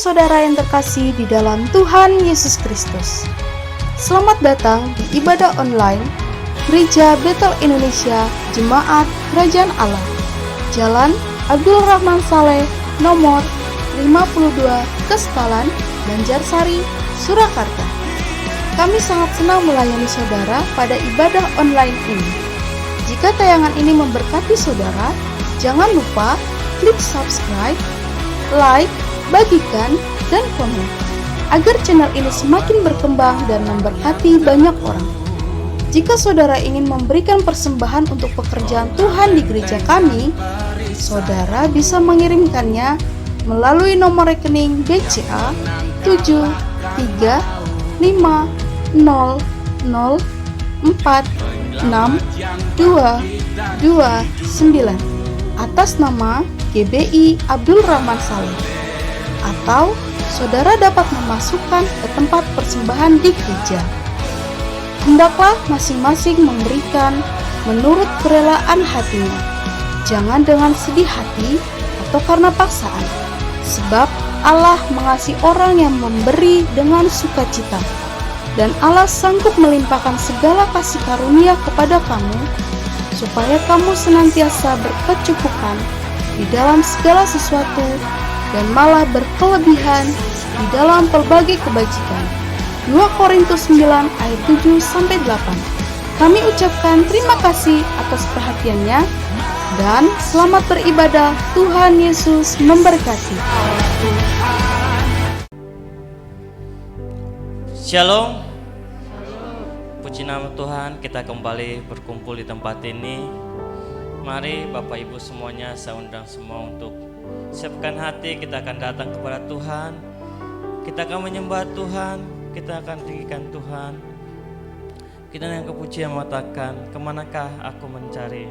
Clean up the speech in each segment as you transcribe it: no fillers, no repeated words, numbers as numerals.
saudara yang terkasih di dalam Tuhan Yesus Kristus. Selamat datang di ibadah online Gereja Betel Indonesia Jemaat Kerajaan Allah, Jalan Abdul Rahman Saleh, nomor 52, Kestalan, Banjarsari, Surakarta. Kami sangat senang melayani saudara pada ibadah online ini. Jika tayangan ini memberkati saudara, jangan lupa klik subscribe, like, bagikan, dan komen, agar channel ini semakin berkembang dan memberkati banyak orang. Jika saudara ingin memberikan persembahan untuk pekerjaan Tuhan di gereja kami, saudara bisa mengirimkannya melalui nomor rekening BCA 7350046229 atas nama GBI Abdul Rahman Saleh, atau saudara dapat memasukkan ke tempat persembahan di gereja. Hendaklah masing-masing memberikan menurut kerelaan hatinya, jangan dengan sedih hati atau karena paksaan, sebab Allah mengasihi orang yang memberi dengan sukacita, dan Allah sanggup melimpahkan segala kasih karunia kepada kamu, supaya kamu senantiasa berkecukupan di dalam segala sesuatu dan malah berkelebihan di dalam pelbagai kebajikan. 2 Korintus 9 ayat 7-8. Kami ucapkan terima kasih atas perhatiannya dan selamat beribadah. Tuhan Yesus memberkati. Shalom. Puji nama Tuhan, kita kembali berkumpul di tempat ini. Mari Bapak Ibu semuanya, saya undang semua untuk siapkan hati, kita akan datang kepada Tuhan. Kita akan menyembah Tuhan, kita akan tinggikan Tuhan. Kita yang kepujian mengatakan, kemanakah aku mencari?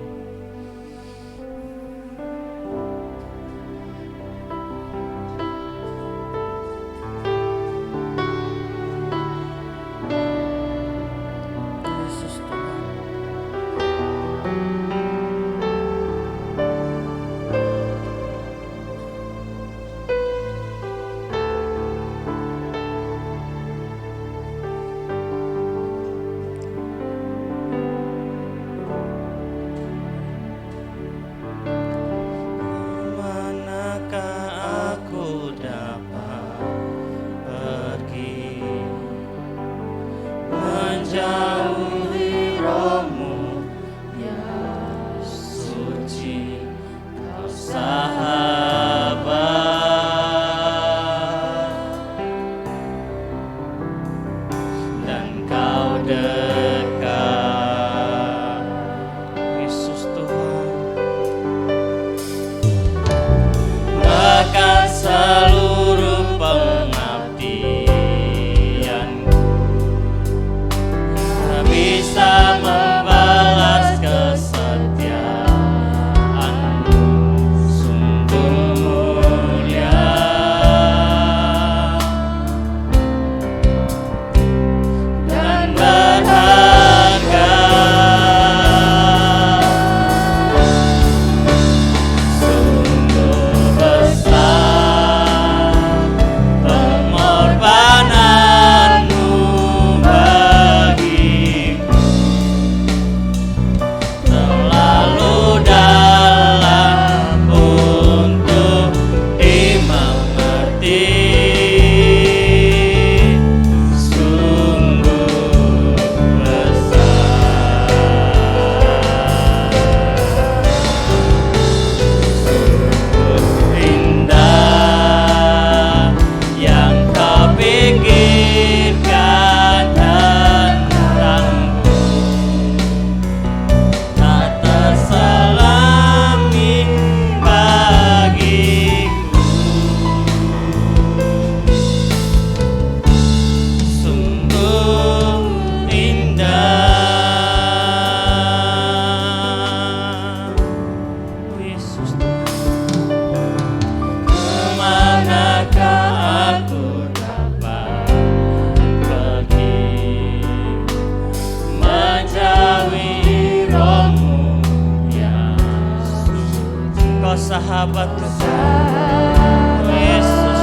sahabat Yesus.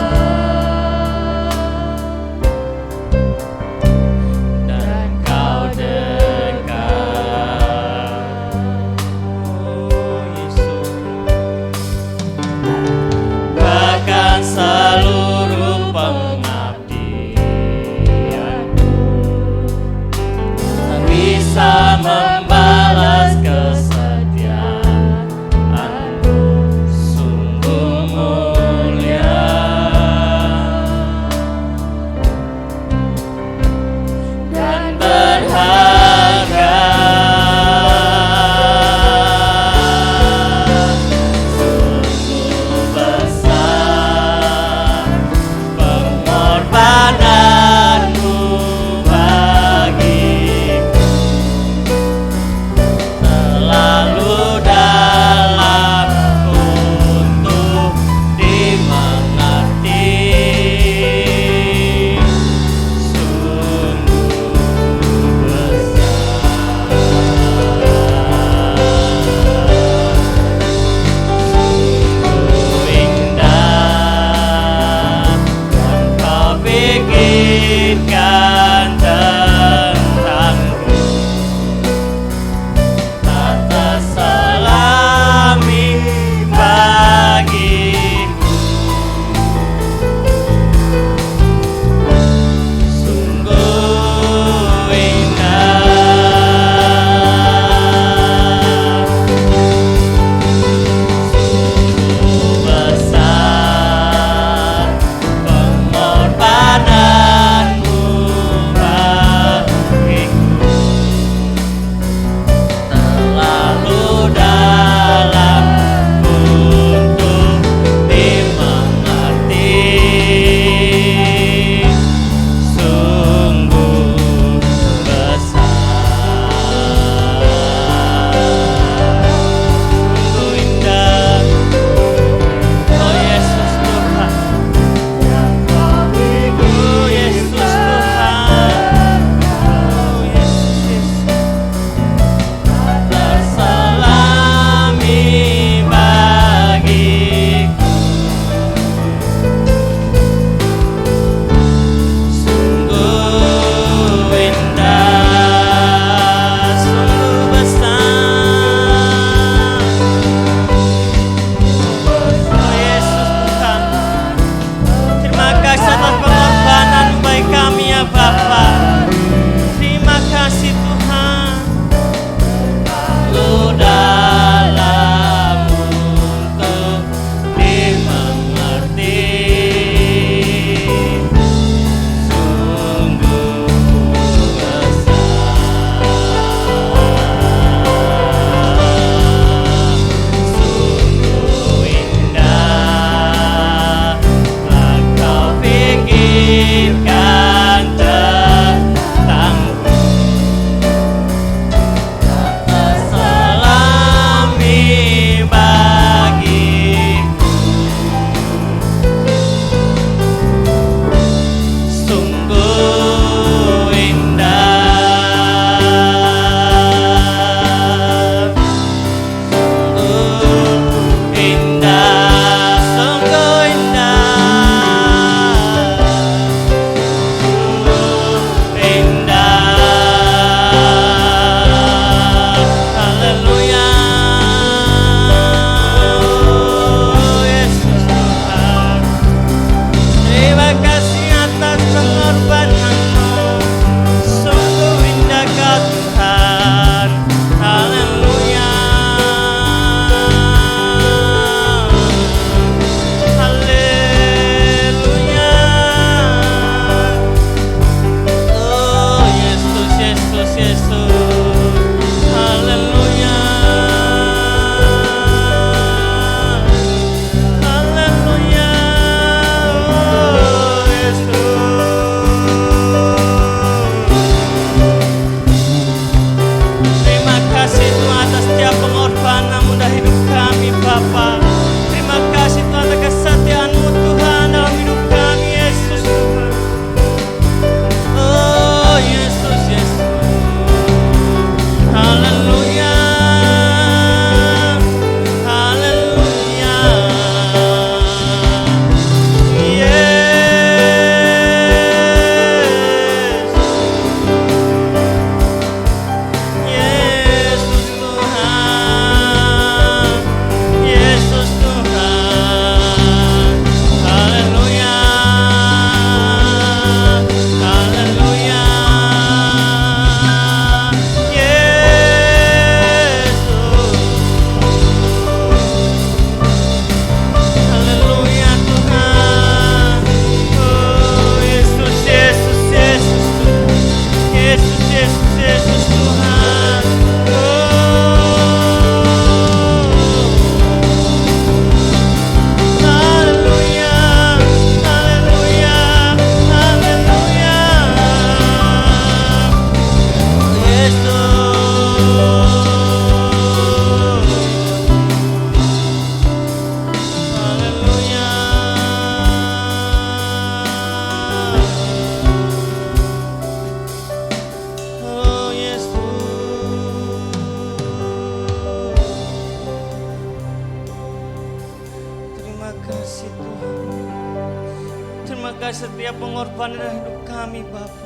setiap pengorbanan dalam hidup kami Bapa.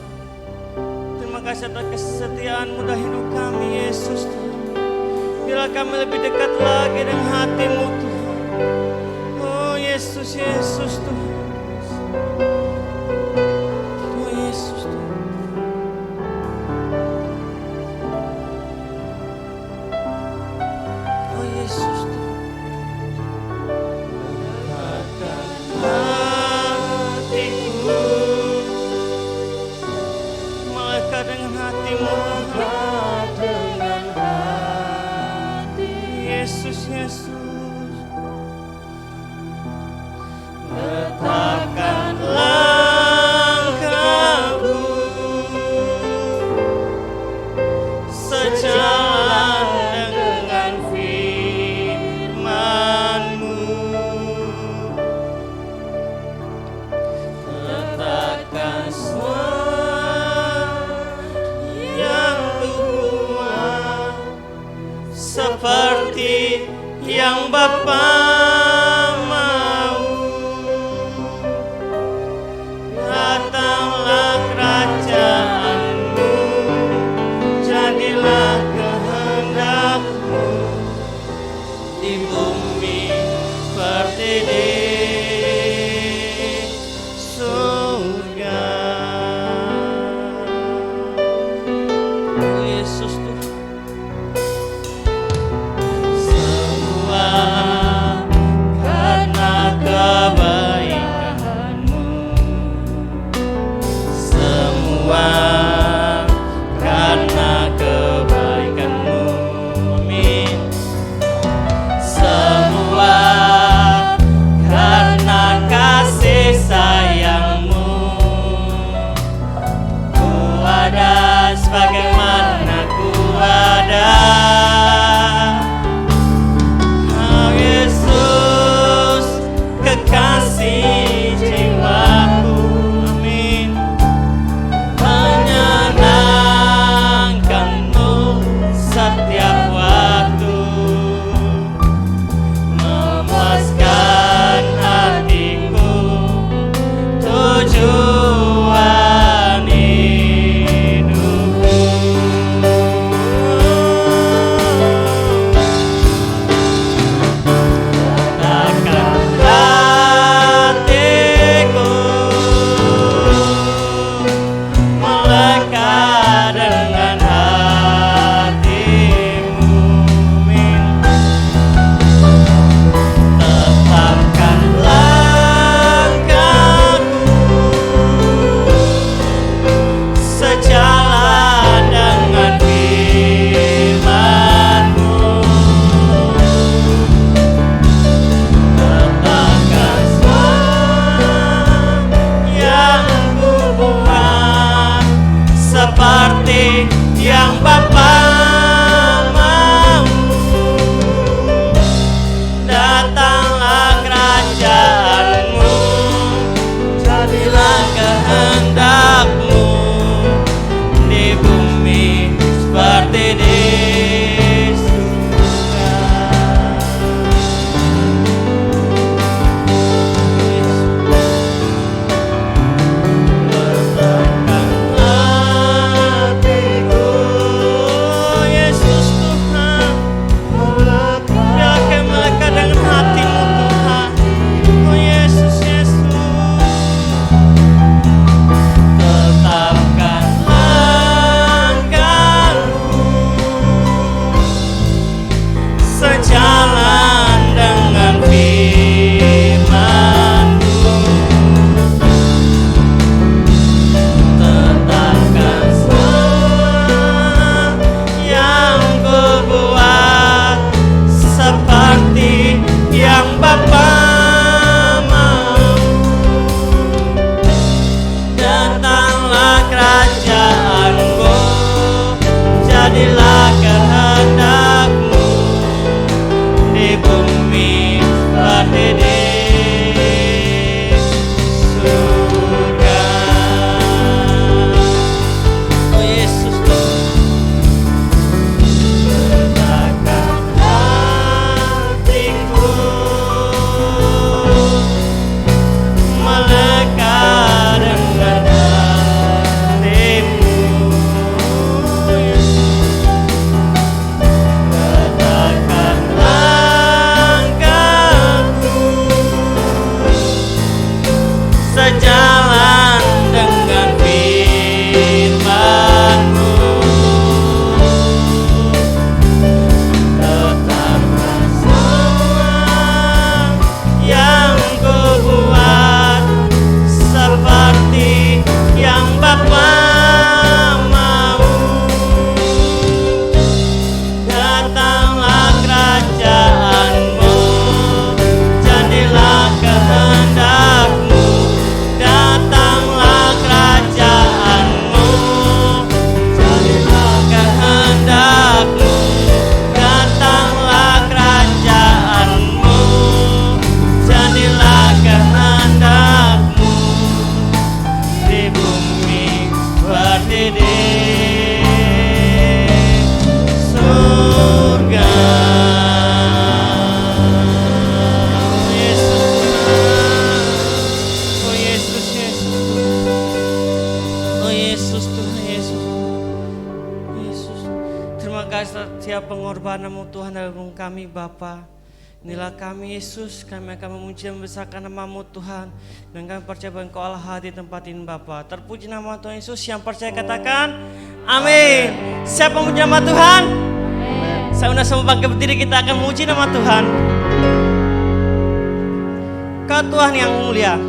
Terima kasih atas kesetiaan-Mu dalam hidup kami Yesus Tuhan. Biarlah kami lebih dekat lagi dengan hati-Mu Tuhan. Oh Yesus, Yesus Tuhan. Oh Yesus Tuhan. Oh Yesus Tuhan. Hatiku melekat dengan hati-Mu Yesus, Yesus. Letakkan langkahku sejalan dengan firman-Mu. Letakkan semua yang kuat seperti yang Bapa mau. Datanglah kerajaan-Mu, jadilah kehendak-Mu di bumi seperti di surga. Oh Yesus Tuhan. Semua karena kebaikan-Mu, semua karena kebaikan-Mu, amin. Semua karena kasih sayang-Mu, ku ada sebagaimana ku ada. Oh Yesus, kekasih jiwaku, amin. Menyenangkan-Mu setiap waktu, memuaskan hatiku, tujuan hidupku. hati di surga. Oh Yesus, Yesus, oh Yesus Tuhan, Yesus, Yesus. Terima kasih setiap pengorbananmu Tuhan dalam kami Bapa. Inilah kami Yesus, kami akan memuji dan membesarkan nama-Mu Tuhan. Dan kami percaya bahwa Engkau Allah hadir di tempat ini Bapa. Terpuji nama Tuhan Yesus, yang percaya katakan amin. Siapa memuji nama Tuhan? Saya undang semua bangkit berdiri, kita akan memuji nama Tuhan. Kau Tuhan yang mulia.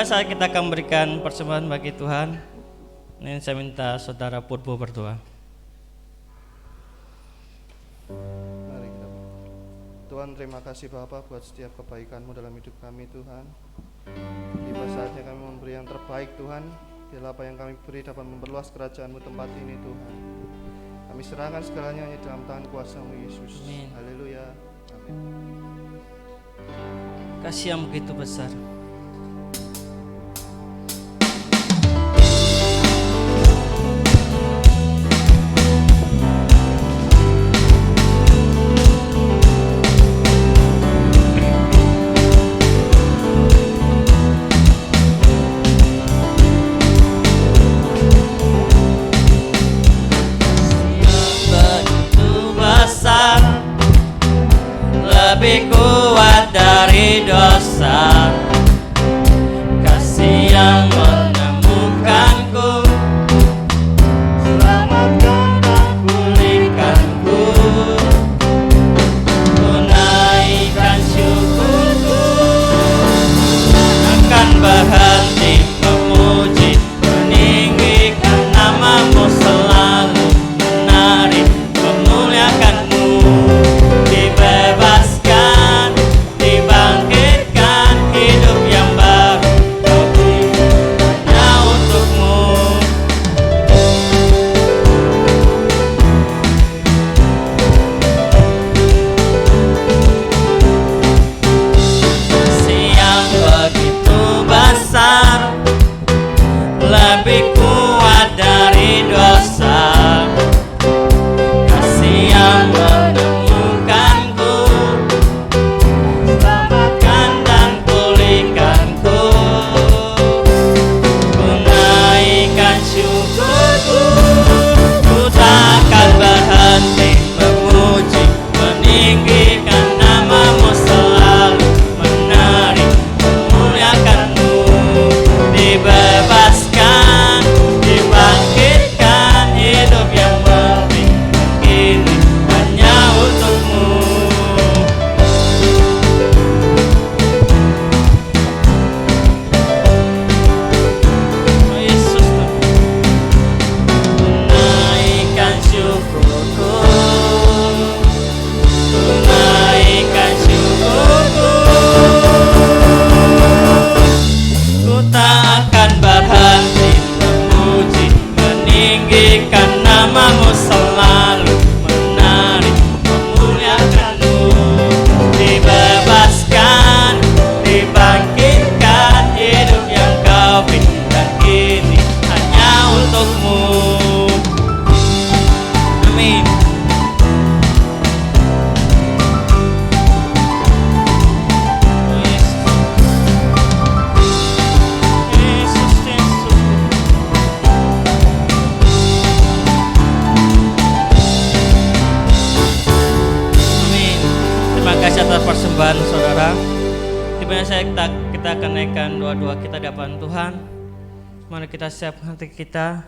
Pada saat kita akan memberikan persembahan bagi Tuhan, ini saya minta saudara Purbo berdoa. Mari kita berdoa. Tuhan, terima kasih Bapa buat setiap kebaikan-Mu dalam hidup kami Tuhan. Tiba saatnya kami memberi yang terbaik Tuhan. Biarlah apa yang kami beri dapat memperluas kerajaan-Mu tempat ini Tuhan. Kami serahkan segalanya hanya dalam tangan kuasa-Mu Yesus. Amin. Haleluya. Amin. Kasih yang begitu besar. Lebih kuat dari dosa, kasih yang menemukanku, selamatkan dan pulihkanku, tunaikan syukurku, akan berhenti memuji, meninggikan namamu, selalu menari, memuliakanmu. Dibebaskan, dibangkitkan, hidup yang baru Kau beri hanya untukmu. Kasih yang begitu besar, lebih kuat dari dosa, kasih yang menemukanku, selamatkan dan pulihkanku, tunaikan syukurku, ku takkan berhenti memuji, meninggikan namamu, selalu menari, memuliakanmu. Dibebaskan, dibangkitkan, hidup yang baru kini hanya untukmu. Oh Yesus, tunaikan syukurku, tunaikan syukurku, ku tak akan berhenti memuji, meninggikan namamu, selalu menari, memuliakanmu. Dibebaskan, dibangkitkan, hidup yang Kau berikan kini hanya untukmu. Amin. Yesus, Yesus. Amin. Terima kasih atas persembahan saudara. Di mana kita akan naikkan doa-doa kita di hadapan Tuhan. Mari kita siapkan hati kita,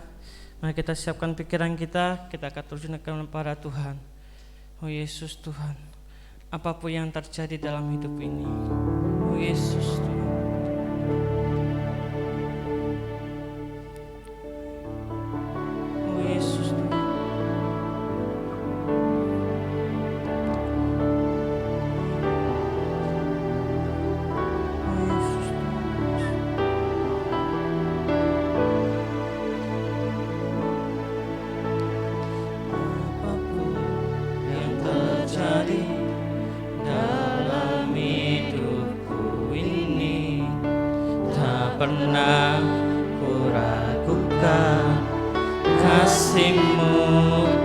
mari kita siapkan pikiran kita akan terjunkan kepada Tuhan. Oh Yesus Tuhan, apapun yang terjadi dalam hidup ini, oh Yesus Tuhan. Oh Yesus Tuhan. Oh Yesus Tuhan. Apapun yang terjadi dalam hidupku ini, tak pernah ku ragukan kasih-Mu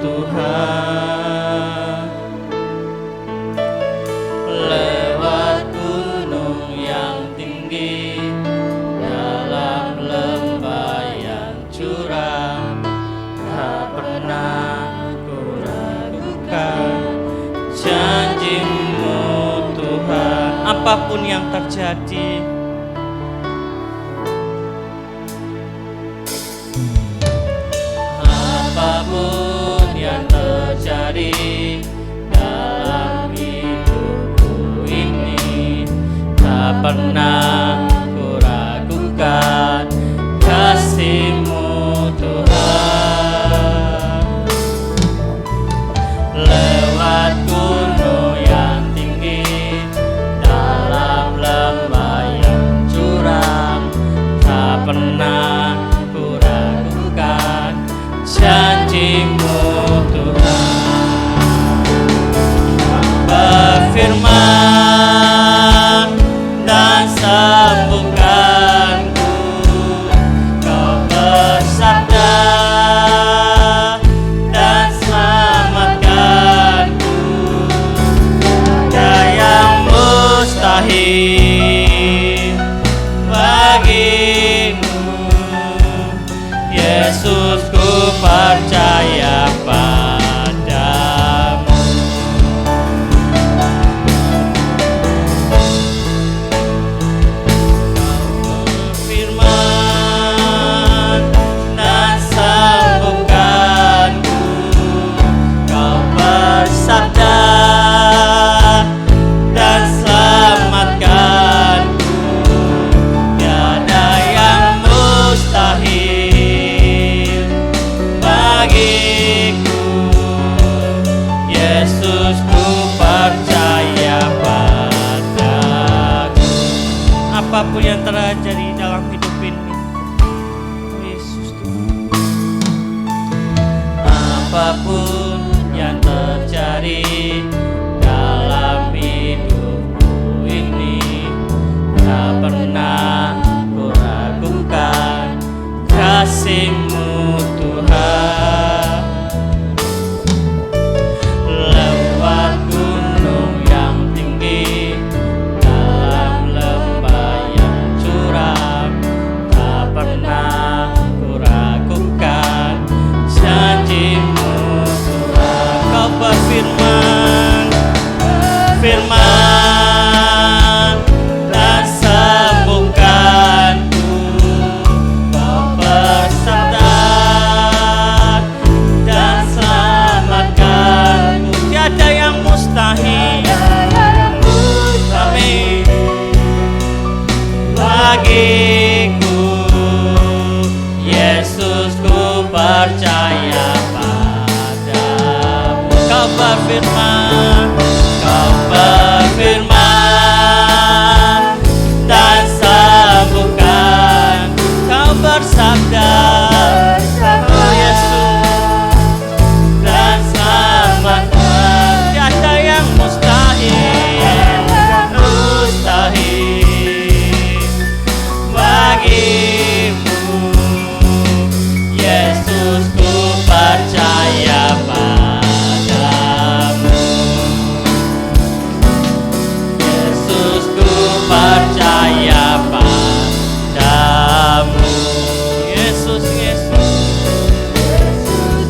Tuhan. Lewat gunung yang tinggi, dalam lembah yang curam, tak pernah ku ragukan janji-Mu Tuhan. Apapun yang terjadi, apapun yang terjadi dalam hidupku ini, tak pernah ku ragukan janji-Mu Tuhan. Lewat gunung yang tinggi, dalam lembah yang curam, tak pernah ku ragukan janji-Mu Tuhan. Berfirman dan sembuhkanku, Kau bersabda dan selamatkanku. Tiada yang mustahil bagimu, Yesus, ku percaya padamu. Firman dan sembuhkanku, Kau bersabda dan selamatkanku. Tiada yang mustahil bagiku, Yesus, ku percaya padaku. Apapun yang terjadi dalam hidup ini, Yesus Tuhan. Apapun yang terjadi dalam hidupku ini, tak pernah ku ragukan kasih-Mu Tuhan. Lewat gunung yang tinggi, dalam lembah yang curam, tak pernah ku ragukan janji-Mu Tuhan. Kau berfirman, firman dan sembuhkanku. Kau bersabda dan selamatkanku. Tiada yang mustahil, amin, bagiku. Yesus, ku percaya padamu. Kau berfirman, Kau berfirman dan sembuhkan. Kau bersabda, oh Yesus, dan selamatkan. Tiada yang mustahil, mustahil bagimu. Yesus, ku percaya padamu. Yesus, ku percaya padamu. Yesus, Yesus,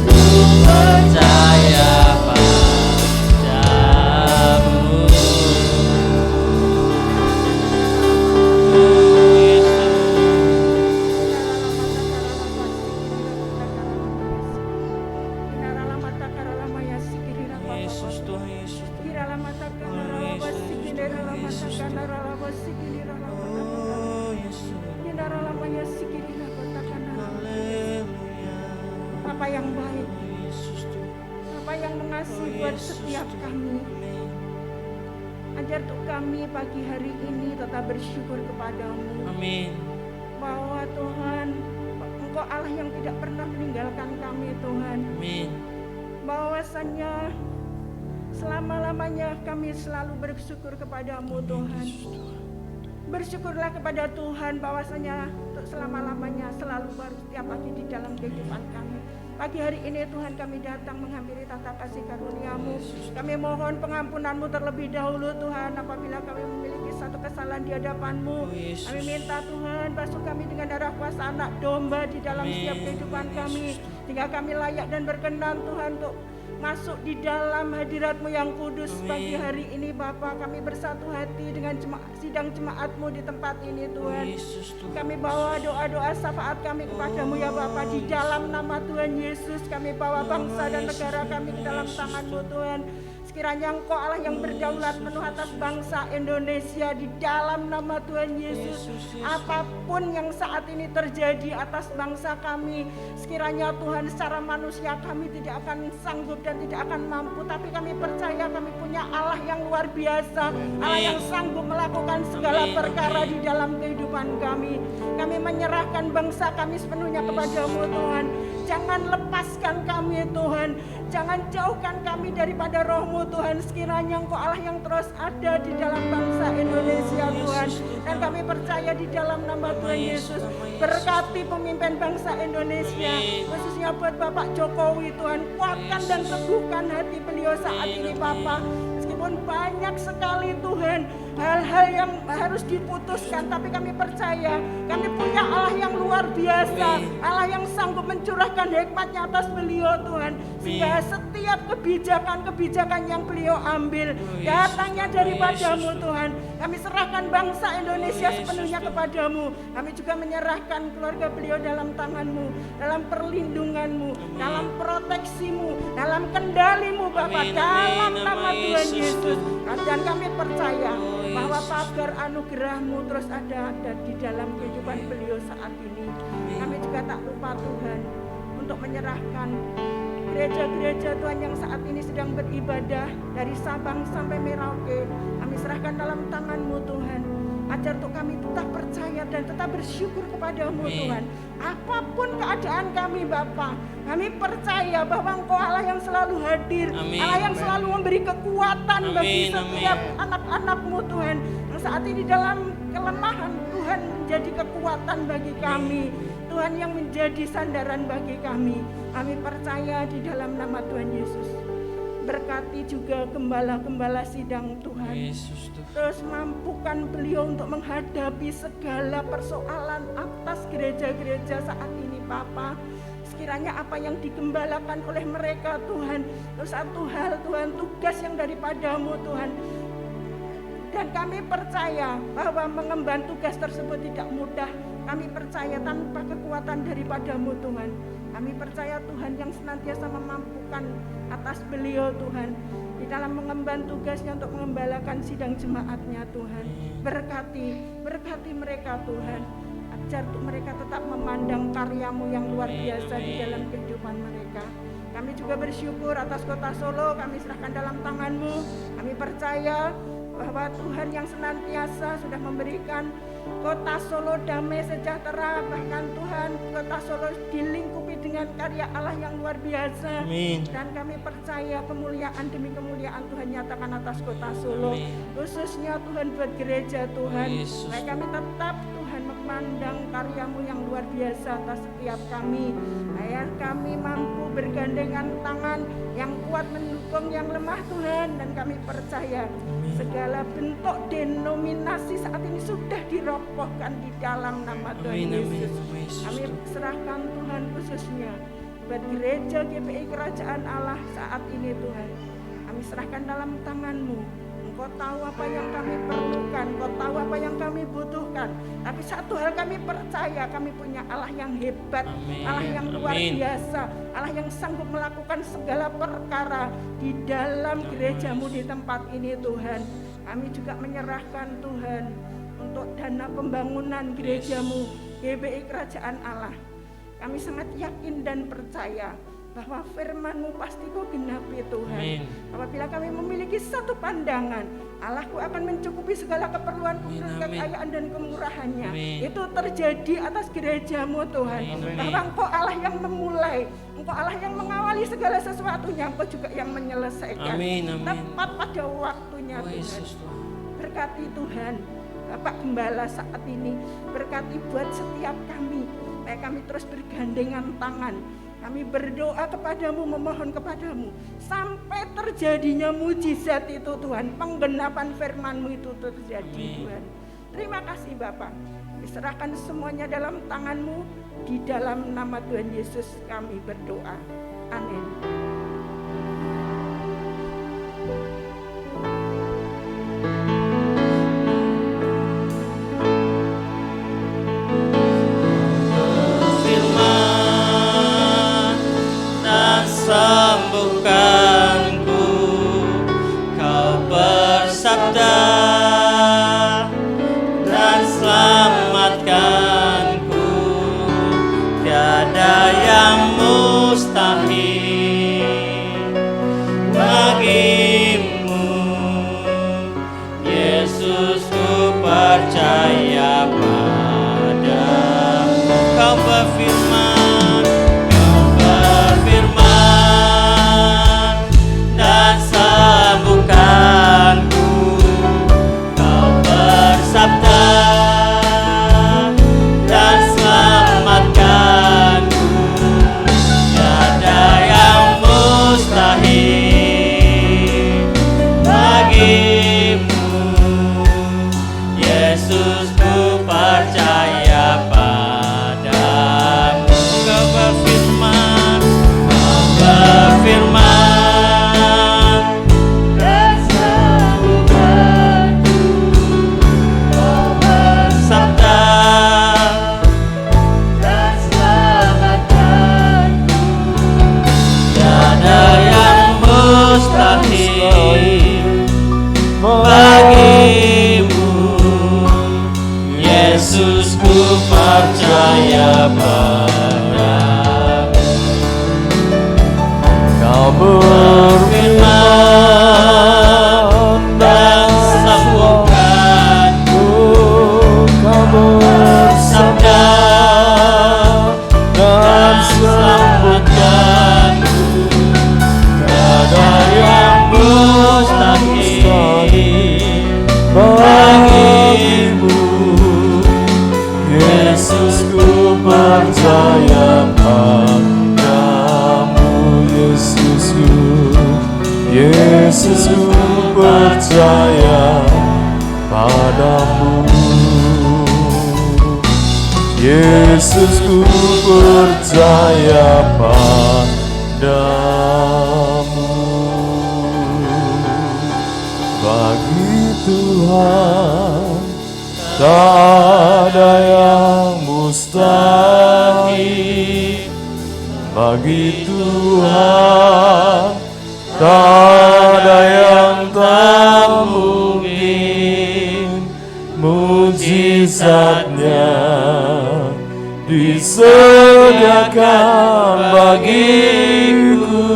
ku percaya padamu. Yesus Tuhan, Yesus Tuhan. Oh Yesus, haleluya. Apa yang baik, Yesus Tuhan. apa yang mengasihi buat setiap kami. Ajar untuk kami pagi hari ini tetap bersyukur kepadamu, Amin. bahwa Tuhan, Engkau Allah yang tidak pernah meninggalkan kami Tuhan. Amin. Bahwasannya selama-lamanya kami selalu bersyukur kepadamu Tuhan. Bersyukurlah kepada Tuhan bahwasanya untuk selama-lamanya selalu baru setiap pagi di dalam kehidupan kami. Pagi hari ini Tuhan kami datang menghampiri tata kasih karunia-Mu. Kami mohon pengampunan-Mu terlebih dahulu Tuhan apabila kami memiliki satu kesalahan di hadapan-Mu. Kami minta Tuhan basuh kami dengan darah kuasa anak domba di dalam setiap kehidupan kami. Sehingga kami layak dan berkenan Tuhan untuk masuk di dalam hadirat-Mu yang kudus. Pagi hari ini Bapa, kami bersatu hati dengan sidang jemaat-Mu di tempat ini Tuhan. Kami bawa doa-doa syafaat kami kepadamu ya Bapa, di dalam nama Tuhan Yesus. Kami bawa bangsa dan negara kami ke dalam tangan-Mu Tuhan. Sekiranya Engkau Allah yang berdaulat penuh atas bangsa Indonesia di dalam nama Tuhan Yesus. Apapun yang saat ini terjadi atas bangsa kami, sekiranya Tuhan secara manusia kami tidak akan sanggup dan tidak akan mampu, tapi kami percaya kami punya Allah yang luar biasa, Allah yang sanggup melakukan segala perkara di dalam kehidupan kami. Kami menyerahkan bangsa kami sepenuhnya kepada-Mu Tuhan. Jangan lepaskan kami Tuhan, jangan jauhkan kami daripada Roh-Mu Tuhan. Sekiranya Engkau Allah yang terus ada di dalam bangsa Indonesia Tuhan. Dan kami percaya di dalam nama Tuhan Yesus, berkati pemimpin bangsa Indonesia, khususnya buat Bapak Jokowi Tuhan. Kuatkan dan teguhkan hati beliau saat ini Bapa. Meskipun banyak sekali Tuhan hal-hal yang harus diputuskan, tapi kami percaya kami punya Allah yang luar biasa, Allah yang sanggup mencurahkan hikmatnya atas beliau Tuhan, sehingga setiap kebijakan-kebijakan yang beliau ambil datangnya daripada-Mu Tuhan. Kami serahkan bangsa Indonesia sepenuhnya kepada-Mu. Kami juga menyerahkan keluarga beliau dalam tangan-Mu, dalam perlindungan-Mu, dalam proteksi-Mu, dalam kendali-Mu Bapa, dalam nama Tuhan Yesus. Dan kami percaya bahwa pagar anugerah-Mu terus ada di dalam kehidupan beliau saat ini. Kami juga tak lupa Tuhan untuk menyerahkan gereja-gereja Tuhan yang saat ini sedang beribadah dari Sabang sampai Merauke. Kami serahkan dalam tangan-Mu Tuhan. Ajar untuk kami tetap percaya dan tetap bersyukur kepada-Mu Tuhan. Apapun keadaan kami Bapa, kami percaya bahwa Engkau Allah yang selalu hadir, Allah yang selalu memberi kekuatan bagi setiap anak-anak-Mu Tuhan. Yang saat ini dalam kelemahan, Tuhan menjadi kekuatan bagi kami, Tuhan yang menjadi sandaran bagi kami. Kami percaya di dalam nama Tuhan Yesus. Berkati juga gembala-gembala sidang Tuhan. Terus mampukan beliau untuk menghadapi segala persoalan atas gereja-gereja saat ini Bapa. Sekiranya apa yang digembalakan oleh mereka Tuhan, itu satu hal Tuhan, tugas yang daripada-Mu Tuhan. Dan kami percaya bahwa mengemban tugas tersebut tidak mudah. Kami percaya tanpa kekuatan daripada-Mu Tuhan. Kami percaya Tuhan yang senantiasa memampukan atas beliau Tuhan di dalam mengemban tugasnya untuk mengembalakan sidang jemaatnya Tuhan. Berkati mereka Tuhan. Ajar untuk mereka tetap memandang karya-Mu yang luar biasa di dalam kehidupan mereka. Kami juga bersyukur atas kota Solo, kami serahkan dalam tangan-Mu. Kami percaya bahwa Tuhan yang senantiasa sudah memberikan kota Solo damai sejahtera, bahkan Tuhan kota Solo dilingkupi dengan karya Allah yang luar biasa. Dan kami percaya kemuliaan demi kemuliaan Tuhan nyatakan atas kota Solo. Khususnya Tuhan buat gereja Tuhan, supaya kami tetap Tuhan memandang karya-Mu yang luar biasa atas setiap kami. Supaya kami mampu bergandengan tangan yang kuat mendukung yang lemah Tuhan. Dan kami percaya segala bentuk denominasi saat ini sudah dirobohkan di dalam nama Tuhan Yesus. Kami serahkan Tuhan khususnya buat gereja GPI Kerajaan Allah saat ini Tuhan. Kami serahkan dalam tangan-Mu. Engkau tahu apa yang kami perlukan, Engkau tahu apa yang kami butuhkan. Tapi satu hal kami percaya, kami punya Allah yang hebat, Allah yang luar biasa, Allah yang sanggup melakukan segala perkara di dalam gereja-Mu di tempat ini Tuhan. Kami juga menyerahkan Tuhan untuk dana pembangunan gereja-Mu GBI Kerajaan Allah. Kami sangat yakin dan percaya bahwa firman-Mu pasti Kau genapi Tuhan. Apabila kami memiliki satu pandangan, Allahku akan mencukupi segala keperluanku, kekayaan dan kemurahannya. Itu terjadi atas gereja-Mu Tuhan. Bahwa Engkau Allah yang memulai, Engkau Allah yang mengawali segala sesuatunya, Engkau juga yang menyelesaikan. Tepat pada waktunya Tuhan. Berkati Tuhan Bapak Gembala saat ini, berkati buat setiap kami, supaya kami terus bergandengan tangan. Kami berdoa kepadamu, memohon kepadamu, sampai terjadinya mujizat itu Tuhan, penggenapan firman-Mu itu terjadi Tuhan. Terima kasih Bapak, diserahkan semuanya dalam tangan-Mu, di dalam nama Tuhan Yesus kami berdoa. Amin. Sembuhkanku ada yang mustahil bagimu. Yesus, ku percaya padamu. Kau berfirman, dan sembuhkanku. Kau bersabda dan selamatkanku. Tiada yang mustahil bagimu. Yesus, ku percaya padamu. Kau berfirman, dan sembuhkanku. Kau bersabda dan selamatkanku. Tiada yang mustahil bagimu. Yesus, ku percaya padamu. Kau berfirman Dan sembuhkanku. Kau bersabda dan Selamatkanku. Tiada yang mustahil bagimu. Yesus, ku percaya padamu. Yesus, ku percaya padamu. Yesus, ku percaya padamu. Bagi Tuhan tak ada yang mustahil. Bagi Tuhan tak ada yang tak mungkin. Mujizatnya disediakan bagiku.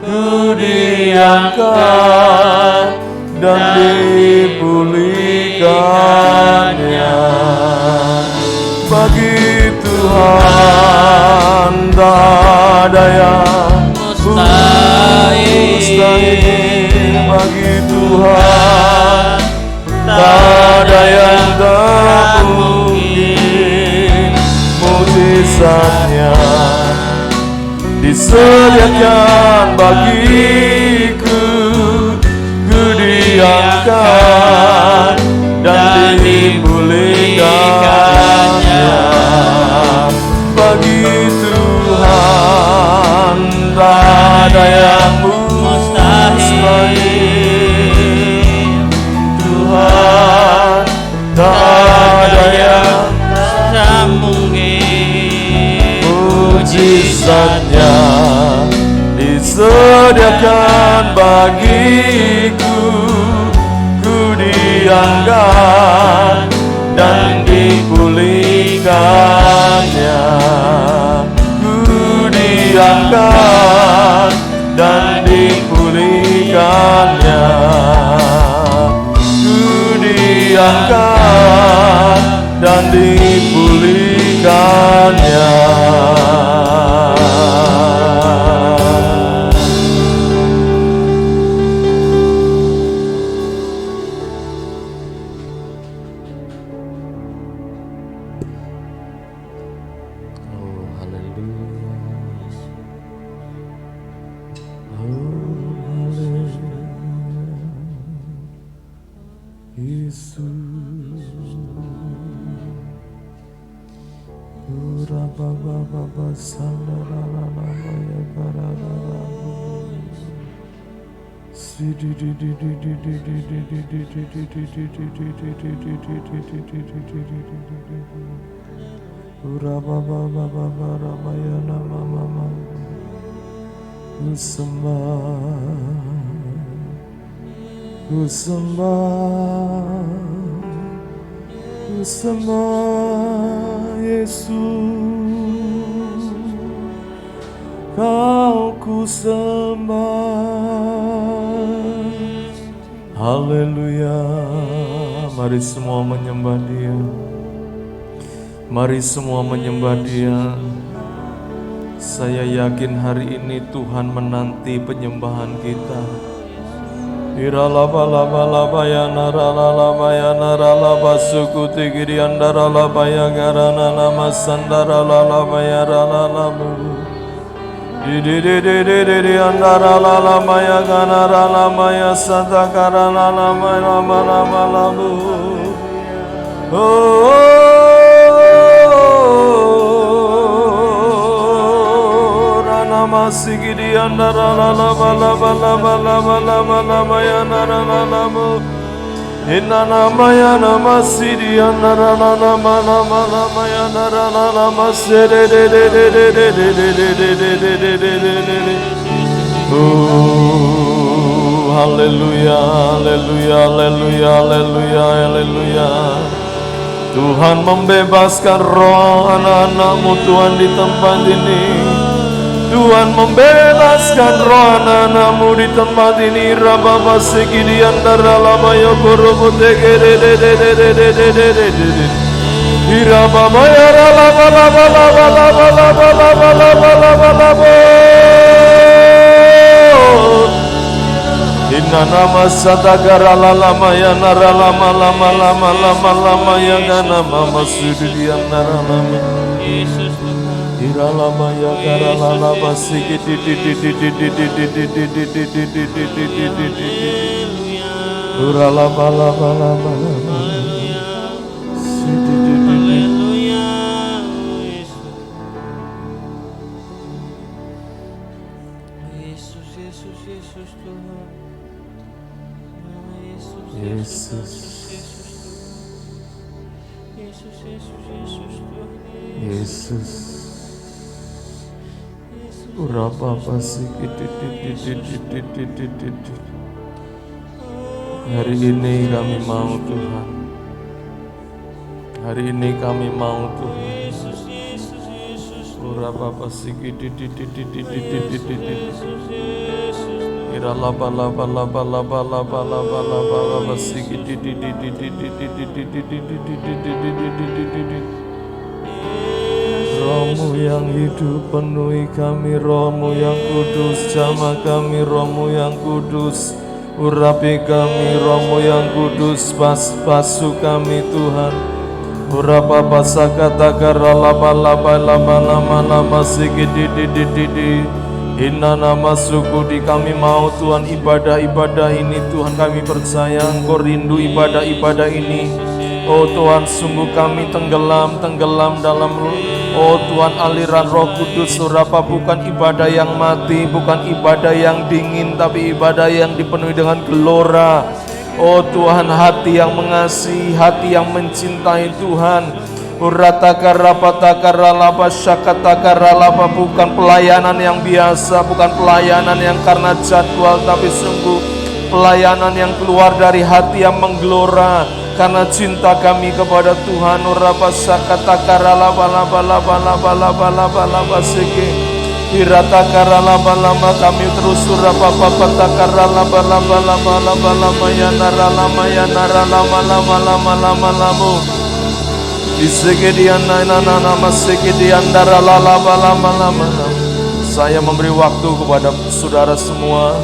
Ku diangkat dan dipulihkannya. Bagi Tuhan tak ada yang mustahil. Bagi Tuhan tak ada yang tak mungkin. Mujizatnya disediakan bagiku. Ku diangkat dan dipulihkannya. Bagi Tuhan tak ada yang mustahil. Tuhan tak ada yang tak mungkin. mujizatnya disediakan bagiku. Ku diangkat dan dipulihkannya. Ku diangkat dan dipulihkannya. Ku diangkat dan dipulihkannya. Ku sembah Yesus. ku sembah. Haleluya. Mari semua menyembah Dia. Mari semua menyembah Dia. Saya yakin hari ini Tuhan menanti penyembahan kita. Iralabalabaya naralabaya naralaba suku tigiri andaralabaya garana nama sandaralabaya ralalabu. Didididididi andaralabaya ganaralamaya sadakaralabaya lamalabalabu. Masigidi andara la la la la la la la la la la la maya nara la la mu inana maya nama sidi andara la la la la la maya nara la la masere de de de de de de de de de de de de de. Haleluya haleluya haleluya haleluya haleluya. Tuhan membebaskan roh anak-anak-Mu Tuhan di tempat ini. Tuhan membebaskan roh anak-anak-Mu di tempat ini. Rababa segidi antara lama yokorobo tegere de de de de de de de de de de. Irababa ya laba laba laba laba laba laba laba laba laba. Inna nama satagara lama ya nara lama lama lama lama lama ya nama masudi di antara lama. Yesus Iralama ya karalala basiki di di di di di di di di di di di di di di di di di di. Uralama lama lama lama. Haleluya. Yesus Yesus Yesus Tuhan. Yesus Yesus Yesus Yesus Tuhan. Yesus. Urapa basiki di di di di di di di di di. Hari ini kami mau Tuhan. Hari ini kami mau Tuhan. Urapa basiki di di di di di di di di di. Iralaba laba laba laba laba laba laba laba basiki di di di di di di di di di di di di di di di di. Roh-Mu yang hidup penuhi kami, Roh-Mu yang kudus jamah kami, Roh-Mu yang kudus urapi kami, Roh-Mu yang kudus basuh kami Tuhan. Urapa pasakata karalaba laba laba lama lama sikidi di di di di. Inna nama suku di kami mau Tuhan ibadah-ibadah ini Tuhan kami percaya Engkau rindu ibadah-ibadah ini. Oh Tuhan sungguh kami tenggelam dalam oh Tuhan aliran Roh Kudus. Surapa bukan ibadah yang mati, bukan ibadah yang dingin, tapi ibadah yang dipenuhi dengan gelora. Oh Tuhan hati yang mengasihi, hati yang mencintai Tuhan. Uratakarapatakaralapa syakatakaralapa bukan pelayanan yang biasa, bukan pelayanan yang karena jadwal, tapi sungguh pelayanan yang keluar dari hati yang menggelora karena cinta kami kepada Tuhan. Urapa syakatakaralapa lapa lapa lapa lapa lapa lapa seke hiratakaralapa lama kami terus urapa papatakaralapa lapa lapa lapa lapa ya nara lama ya nara lama lama lama lama lama Isegedian nana masegedian darah lama. Saya memberi waktu kepada saudara semua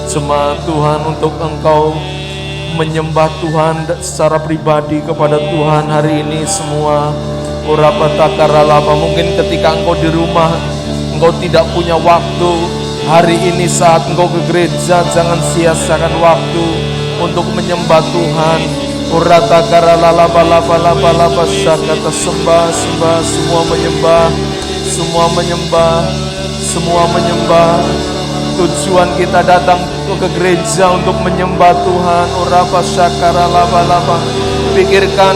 jemaat Tuhan untuk engkau menyembah Tuhan secara pribadi kepada Tuhan hari ini semua. Urapatakaralapa mungkin ketika engkau di rumah engkau tidak punya waktu. Hari ini saat engkau ke gereja jangan sia-siakan waktu untuk menyembah Tuhan. Uratakaralapa syakata sembah semua menyembah. Tujuan kita datang ke gereja untuk menyembah Tuhan. Urapa syakaralapa. Pikirkan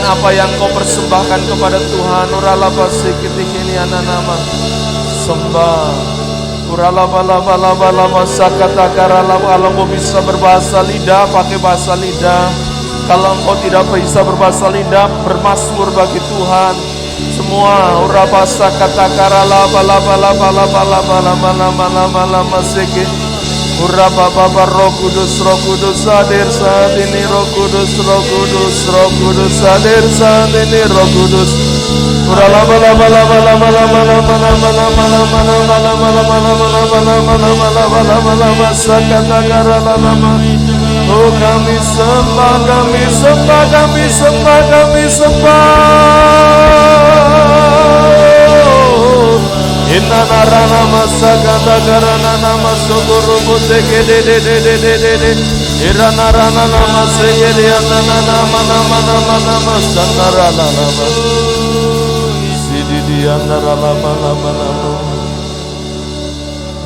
apa yang kau persembahkan kepada Tuhan. Uralapa sikitihini ananama sembah. Uralapa sakatakaralapa. Kalau engkau bisa berbahasa lidah, pakai bahasa lidah. Kalau engkau tidak bisa berbahasa lidah, bermazmur bagi Tuhan. Semua urabasa katakara laba laba laba laba laba laba laba laba laba seke. Urababa Roh Kudus hadir saat ini, Roh Kudus hadir saat ini, Roh Kudus. Uralaba laba laba laba laba laba laba laba laba laba laba laba laba laba laba laba laba laba sakatakara laba. Oh kami sembah, kami sembah, kami sembah, kami sembah. Inna narana masakanda karana nama sokoro boteke de de de de de de de. Irana rana nama segede anana nama nama nama nama sandara nama. Sidi di andara lama lama lama.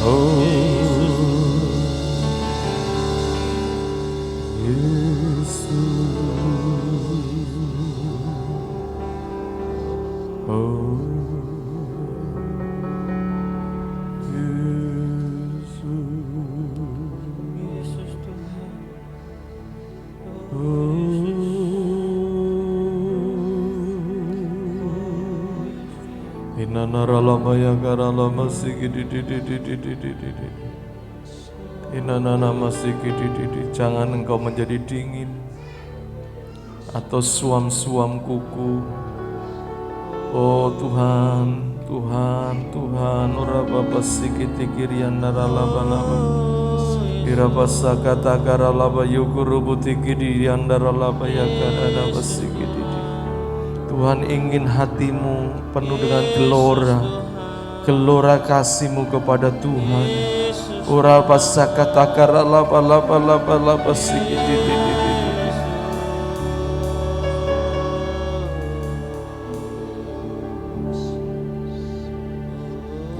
Oh. Inanaralabaya karalama sikidididididididididid. Inanana masikidididid. Jangan engkau menjadi dingin atau suam-suam kuku. Oh Tuhan, Tuhan, Tuhan. Urababa sikitikirian naralabalaba. Irabasa kata karalaba yukurubutikirian naralabaya karalaba sikididid. Tuhan ingin hatimu penuh dengan gelora kasih-Mu kepada Tuhan. Ura pasakatakara lapa lapa lapa lapa sikit.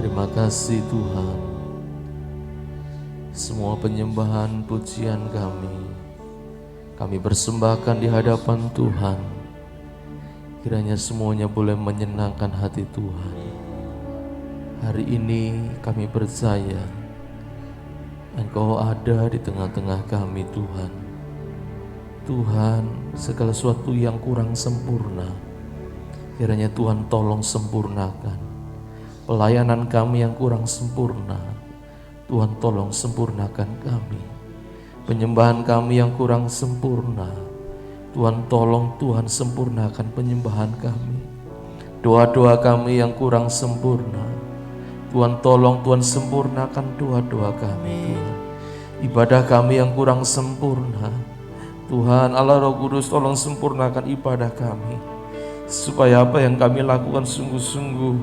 Terima kasih Tuhan. Semua penyembahan pujian kami persembahkan di hadapan Tuhan. Kiranya semuanya boleh menyenangkan hati Tuhan. Hari ini kami percaya Engkau ada di tengah-tengah kami Tuhan. Tuhan, segala sesuatu yang kurang sempurna, kiranya Tuhan tolong sempurnakan. Pelayanan kami yang kurang sempurna, Tuhan tolong sempurnakan kami. Penyembahan kami yang kurang sempurna, Tuhan tolong Tuhan sempurnakan penyembahan kami. Doa-doa kami yang kurang sempurna, Tuhan tolong Tuhan sempurnakan doa-doa kami Tuhan. Ibadah kami yang kurang sempurna, Tuhan Allah Roh Kudus tolong sempurnakan ibadah kami. Supaya apa yang kami lakukan sungguh-sungguh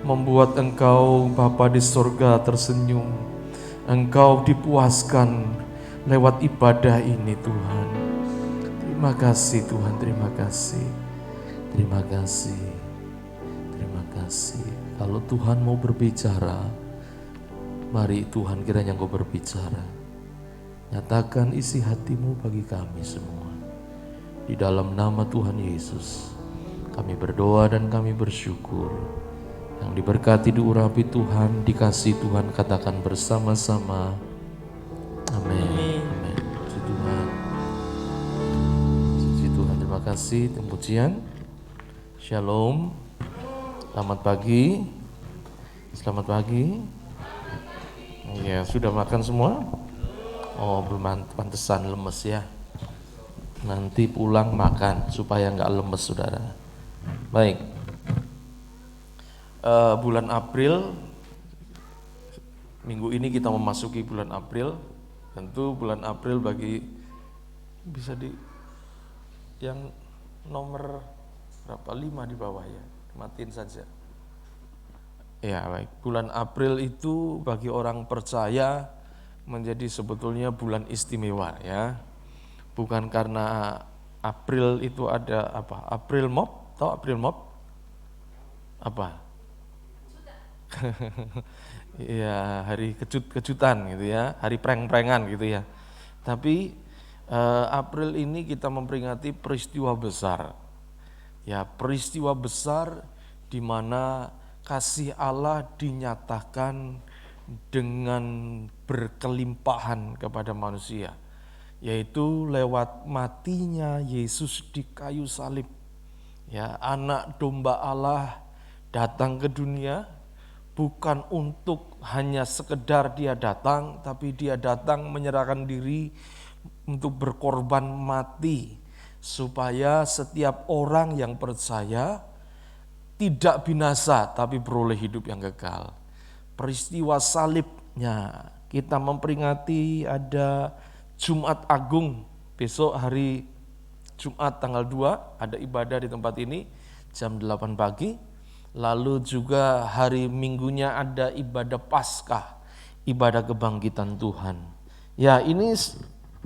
membuat Engkau Bapa di sorga tersenyum. Engkau dipuaskan lewat ibadah ini Tuhan. Terima kasih Tuhan, terima kasih. Terima kasih. Terima kasih. Kalau Tuhan mau berbicara, mari Tuhan kiranya Engkau berbicara. Nyatakan isi hatimu bagi kami semua. Di dalam nama Tuhan Yesus, kami berdoa dan kami bersyukur. Yang diberkati diurapi Tuhan, dikasih Tuhan, katakan bersama-sama. Amin. Amin. Puji Tuhan. Puji Tuhan, terima kasih. Pujian. Shalom. Selamat pagi. Selamat pagi. Ya, sudah makan semua? Oh, belum, pantesan lemes ya. Nanti pulang makan supaya nggak lemes, saudara. Baik. Bulan April, minggu ini kita memasuki bulan April. Tentu bulan April bagi bisa di yang nomor berapa, 5 di bawah ya, matiin saja. Ya baik, bulan April itu bagi orang percaya menjadi sebetulnya bulan istimewa ya. Bukan karena April itu ada apa? April Mop, tahu April Mop? Apa? Ya, hari kejutan gitu ya, hari prank-prankan gitu ya. Tapi April ini kita memperingati peristiwa besar. Ya, peristiwa besar di mana kasih Allah dinyatakan dengan berkelimpahan kepada manusia, yaitu lewat matinya Yesus di kayu salib. Ya, anak domba Allah datang ke dunia bukan untuk hanya sekedar dia datang, tapi dia datang menyerahkan diri untuk berkorban mati supaya setiap orang yang percaya tidak binasa tapi beroleh hidup yang kekal. Peristiwa salibnya kita memperingati ada Jumat Agung, besok hari Jumat tanggal 2 ada ibadah di tempat ini jam 8 pagi. Lalu juga hari Minggunya ada ibadah Paskah, ibadah kebangkitan Tuhan. Ya, ini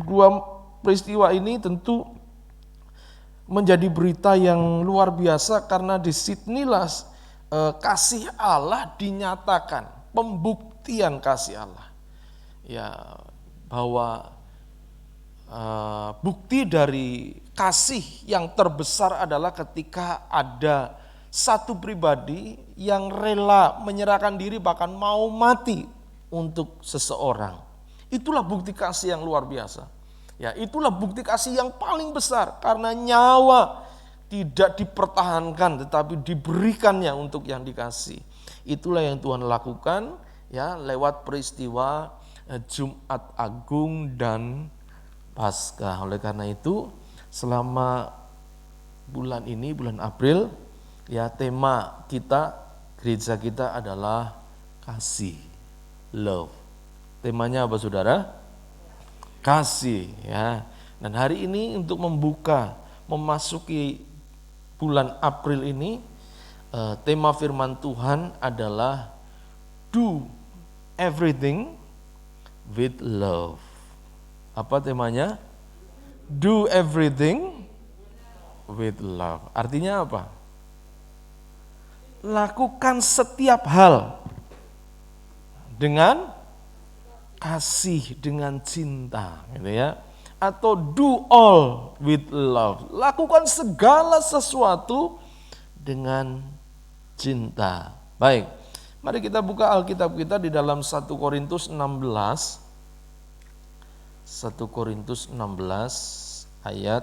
dua peristiwa ini tentu menjadi berita yang luar biasa karena disinilah kasih Allah dinyatakan, pembuktian kasih Allah. Ya, bahwa bukti dari kasih yang terbesar adalah ketika ada satu pribadi yang rela menyerahkan diri bahkan mau mati untuk seseorang. Itulah bukti kasih yang luar biasa. Ya, itulah bukti kasih yang paling besar karena nyawa tidak dipertahankan tetapi diberikannya untuk yang dikasih. Itulah yang Tuhan lakukan ya lewat peristiwa Jumat Agung dan Paskah. Oleh karena itu selama bulan ini, bulan April, ya tema kita, gereja kita adalah kasih, love. Temanya apa saudara? Kasih ya. Dan hari ini untuk memasuki bulan April ini, tema firman Tuhan adalah do everything with love. Apa temanya? Do everything with love. Artinya apa? Lakukan setiap hal dengan kasih, dengan cinta, gitu ya. Atau do all with love. Lakukan segala sesuatu dengan cinta. Baik, mari kita buka Alkitab kita di dalam 1 Korintus 16. 1 Korintus 16 ayat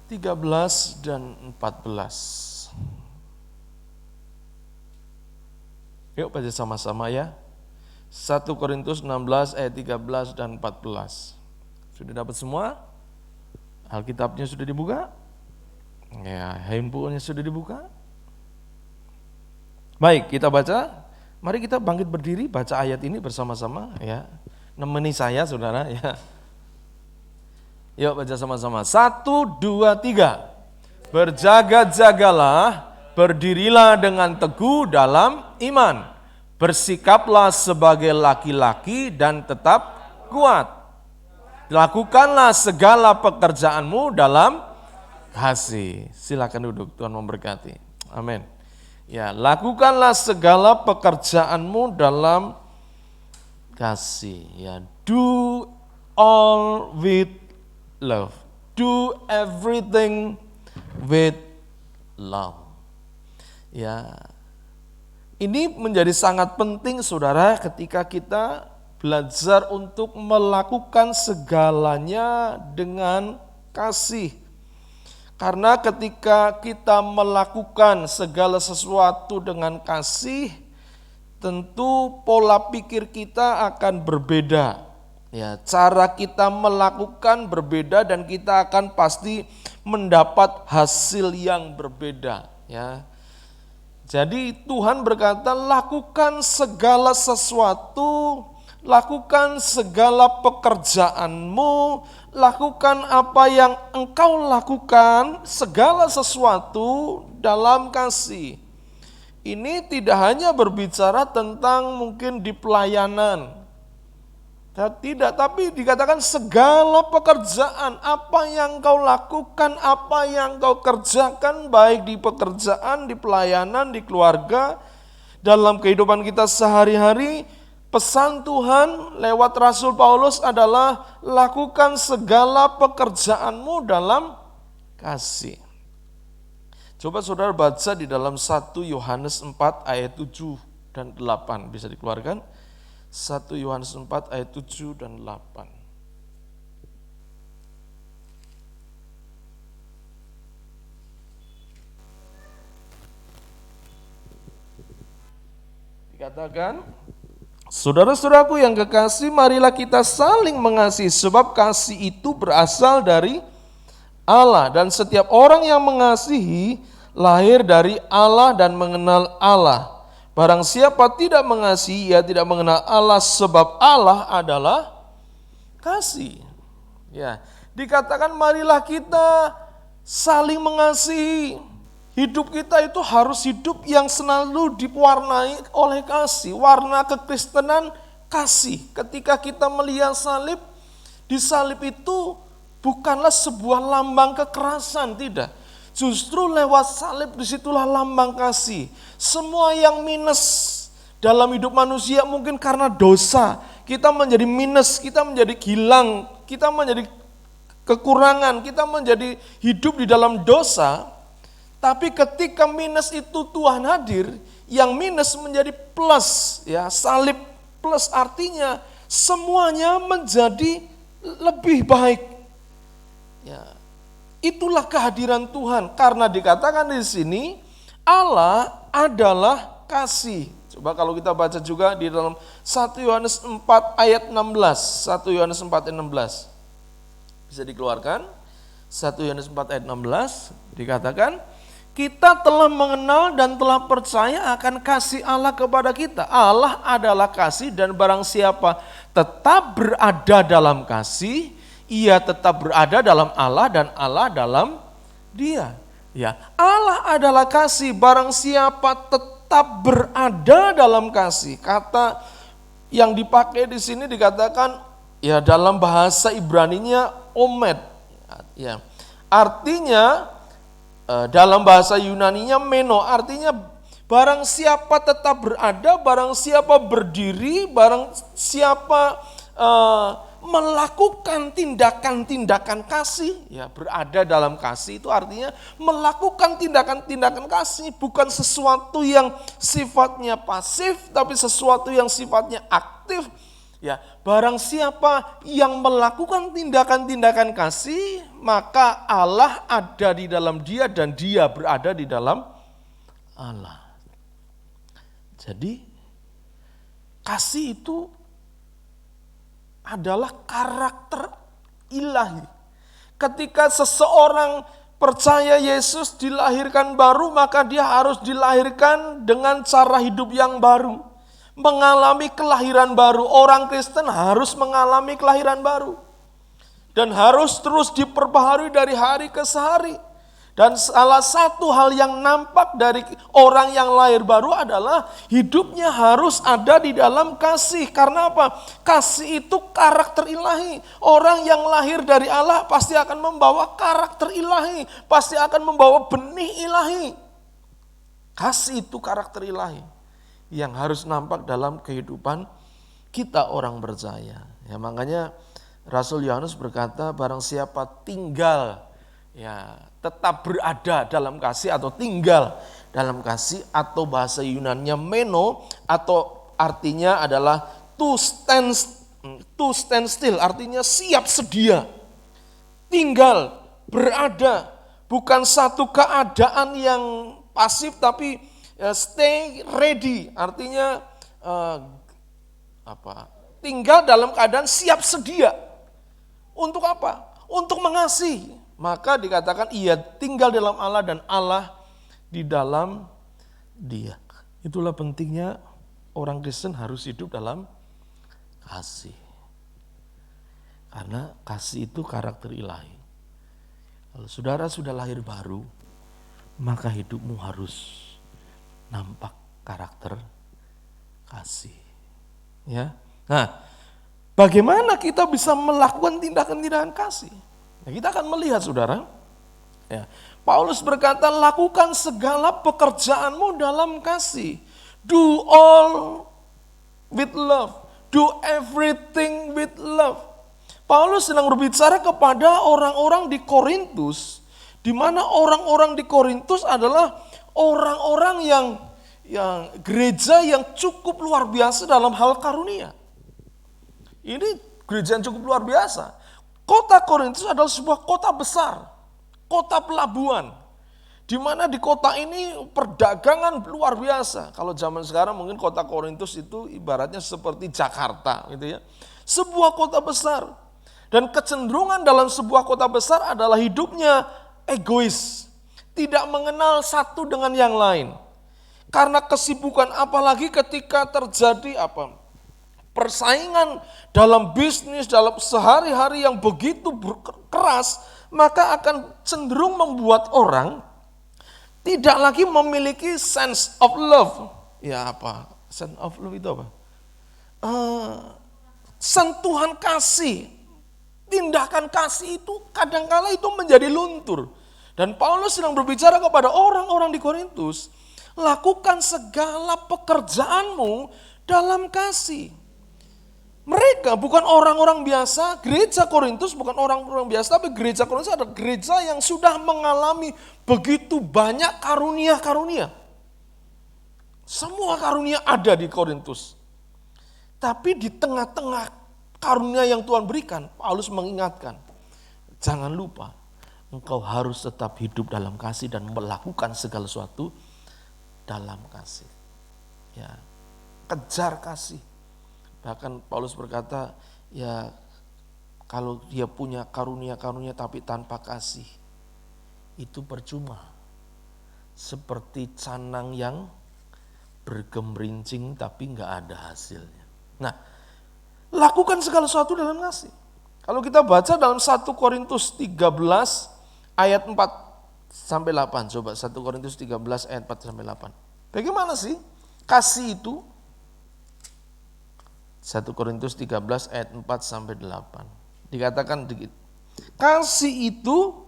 13 dan 14. Yuk baca sama-sama ya. 1 Korintus 16 ayat 13 dan 14. Sudah dapat semua? Alkitabnya sudah dibuka? Ya, handphonenya sudah dibuka? Baik, kita baca. Mari kita bangkit berdiri baca ayat ini bersama-sama ya. Nemeni saya saudara ya. Yuk baca sama-sama. 1, 2, 3. Berjaga-jagalah, berdirilah dengan teguh dalam iman. Bersikaplah sebagai laki-laki dan tetap kuat. Lakukanlah segala pekerjaanmu dalam kasih. Silakan duduk, Tuhan memberkati. Amin. Ya, lakukanlah segala pekerjaanmu dalam kasih. Ya, do all with love. Do everything with love. Ya, ini menjadi sangat penting saudara ketika kita belajar untuk melakukan segalanya dengan kasih. Karena ketika kita melakukan segala sesuatu dengan kasih, tentu pola pikir kita akan berbeda. Ya, cara kita melakukan berbeda dan kita akan pasti mendapat hasil yang berbeda, ya. Jadi Tuhan berkata, lakukan segala sesuatu, lakukan segala pekerjaanmu, lakukan apa yang engkau lakukan, segala sesuatu dalam kasih. Ini tidak hanya berbicara tentang mungkin di pelayanan, tidak, tapi dikatakan segala pekerjaan, apa yang kau lakukan, apa yang kau kerjakan, baik di pekerjaan, di pelayanan, di keluarga, dalam kehidupan kita sehari-hari. Pesan Tuhan lewat Rasul Paulus adalah lakukan segala pekerjaanmu dalam kasih. Coba saudara baca di dalam 1 Yohanes 4 ayat 7 dan 8, bisa dikeluarkan. 1 Yohanes 4 ayat 7 dan 8. Dikatakan, saudara-saudaraku yang kekasih, marilah kita saling mengasihi, sebab kasih itu berasal dari Allah, dan setiap orang yang mengasihi lahir dari Allah dan mengenal Allah. Barang siapa tidak mengasihi, ia tidak mengenal Allah, sebab Allah adalah kasih. Ya, dikatakan marilah kita saling mengasihi. Hidup kita itu harus hidup yang selalu diwarnai oleh kasih. Warna kekristenan kasih. Ketika kita melihat salib, di salib itu bukanlah sebuah lambang kekerasan, tidak. Justru lewat salib disitulah lambang kasih. Semua yang minus dalam hidup manusia mungkin karena dosa. Kita menjadi minus, kita menjadi hilang, kita menjadi kekurangan, kita menjadi hidup di dalam dosa. Tapi ketika minus itu Tuhan hadir, yang minus menjadi plus. Ya, salib plus artinya semuanya menjadi lebih baik. Ya. Itulah kehadiran Tuhan, karena dikatakan di sini Allah adalah kasih. Coba kalau kita baca juga di dalam 1 Yohanes 4 ayat 16. 1 Yohanes 4 ayat 16. Bisa dikeluarkan. 1 Yohanes 4 ayat 16 dikatakan, kita telah mengenal dan telah percaya akan kasih Allah kepada kita. Allah adalah kasih, dan barang siapa tetap berada dalam kasih, ia tetap berada dalam Allah dan Allah dalam dia. Ya, Allah adalah kasih, barang siapa tetap berada dalam kasih. Kata yang dipakai di sini dikatakan ya dalam bahasa Ibraninya omed. Ya. Artinya dalam bahasa Yunaninya meno, artinya barang siapa tetap berada, barang siapa berdiri, barang siapa melakukan tindakan-tindakan kasih, ya berada dalam kasih itu artinya melakukan tindakan-tindakan kasih, bukan sesuatu yang sifatnya pasif, tapi sesuatu yang sifatnya aktif. Ya, barang siapa yang melakukan tindakan-tindakan kasih, maka Allah ada di dalam dia dan dia berada di dalam Allah. Jadi kasih itu adalah karakter ilahi. Ketika seseorang percaya Yesus dilahirkan baru, maka dia harus dilahirkan dengan cara hidup yang baru. Mengalami kelahiran baru. Orang Kristen harus mengalami kelahiran baru. Dan harus terus diperbaharui dari hari ke hari. Dan salah satu hal yang nampak dari orang yang lahir baru adalah hidupnya harus ada di dalam kasih. Karena apa? Kasih itu karakter ilahi. Orang yang lahir dari Allah pasti akan membawa karakter ilahi. Pasti akan membawa benih ilahi. Kasih itu karakter ilahi yang harus nampak dalam kehidupan kita orang percaya. Ya, makanya Rasul Yohanes berkata, barang siapa tinggal, ya tetap berada dalam kasih atau tinggal dalam kasih, atau bahasa Yunaninya meno, atau artinya adalah to stand still, artinya siap sedia, tinggal, berada, bukan satu keadaan yang pasif tapi stay ready, artinya tinggal dalam keadaan siap sedia. Untuk apa? Untuk mengasihi. Maka dikatakan ia tinggal dalam Allah dan Allah di dalam dia. Itulah pentingnya orang Kristen harus hidup dalam kasih. Karena kasih itu karakter ilahi. Kalau saudara sudah lahir baru, maka hidupmu harus nampak karakter kasih. Ya. Nah, bagaimana kita bisa melakukan tindakan-tindakan kasih? Nah, kita akan melihat saudara, ya, Paulus berkata, lakukan segala pekerjaanmu dalam kasih. Do all with love. Do everything with love. Paulus sedang berbicara kepada orang-orang di Korintus, di mana orang-orang di Korintus adalah orang-orang yang gereja yang cukup luar biasa dalam hal karunia. Ini gereja yang cukup luar biasa. Kota Korintus adalah sebuah kota besar, kota pelabuhan. Di mana di kota ini perdagangan luar biasa. Kalau zaman sekarang mungkin kota Korintus itu ibaratnya seperti Jakarta gitu ya. Sebuah kota besar. Dan kecenderungan dalam sebuah kota besar adalah hidupnya egois. Tidak mengenal satu dengan yang lain. Karena kesibukan, apalagi ketika terjadi persaingan dalam bisnis, dalam sehari-hari yang begitu keras, maka akan cenderung membuat orang tidak lagi memiliki sense of love. Ya apa? Sense of love itu apa? Sentuhan kasih. Tindakan kasih itu kadangkala itu menjadi luntur. Dan Paulus sedang berbicara kepada orang-orang di Korintus, lakukan segala pekerjaanmu dalam kasih. Mereka bukan orang-orang biasa, gereja Korintus bukan orang-orang biasa, tapi gereja Korintus adalah gereja yang sudah mengalami begitu banyak karunia-karunia. Semua karunia ada di Korintus. Tapi di tengah-tengah karunia yang Tuhan berikan, Paulus mengingatkan, jangan lupa engkau harus tetap hidup dalam kasih dan melakukan segala sesuatu dalam kasih. Ya, kejar kasih. Bahkan Paulus berkata, ya kalau dia punya karunia-karunia tapi tanpa kasih, itu percuma. Seperti canang yang bergemerincing tapi enggak ada hasilnya. Nah, lakukan segala sesuatu dalam kasih. Kalau kita baca dalam 1 Korintus 13 ayat 4 sampai 8. Coba 1 Korintus 13 ayat 4 sampai 8. Bagaimana sih kasih itu? 1 Korintus 13 ayat 4 sampai 8. Dikatakan kasih itu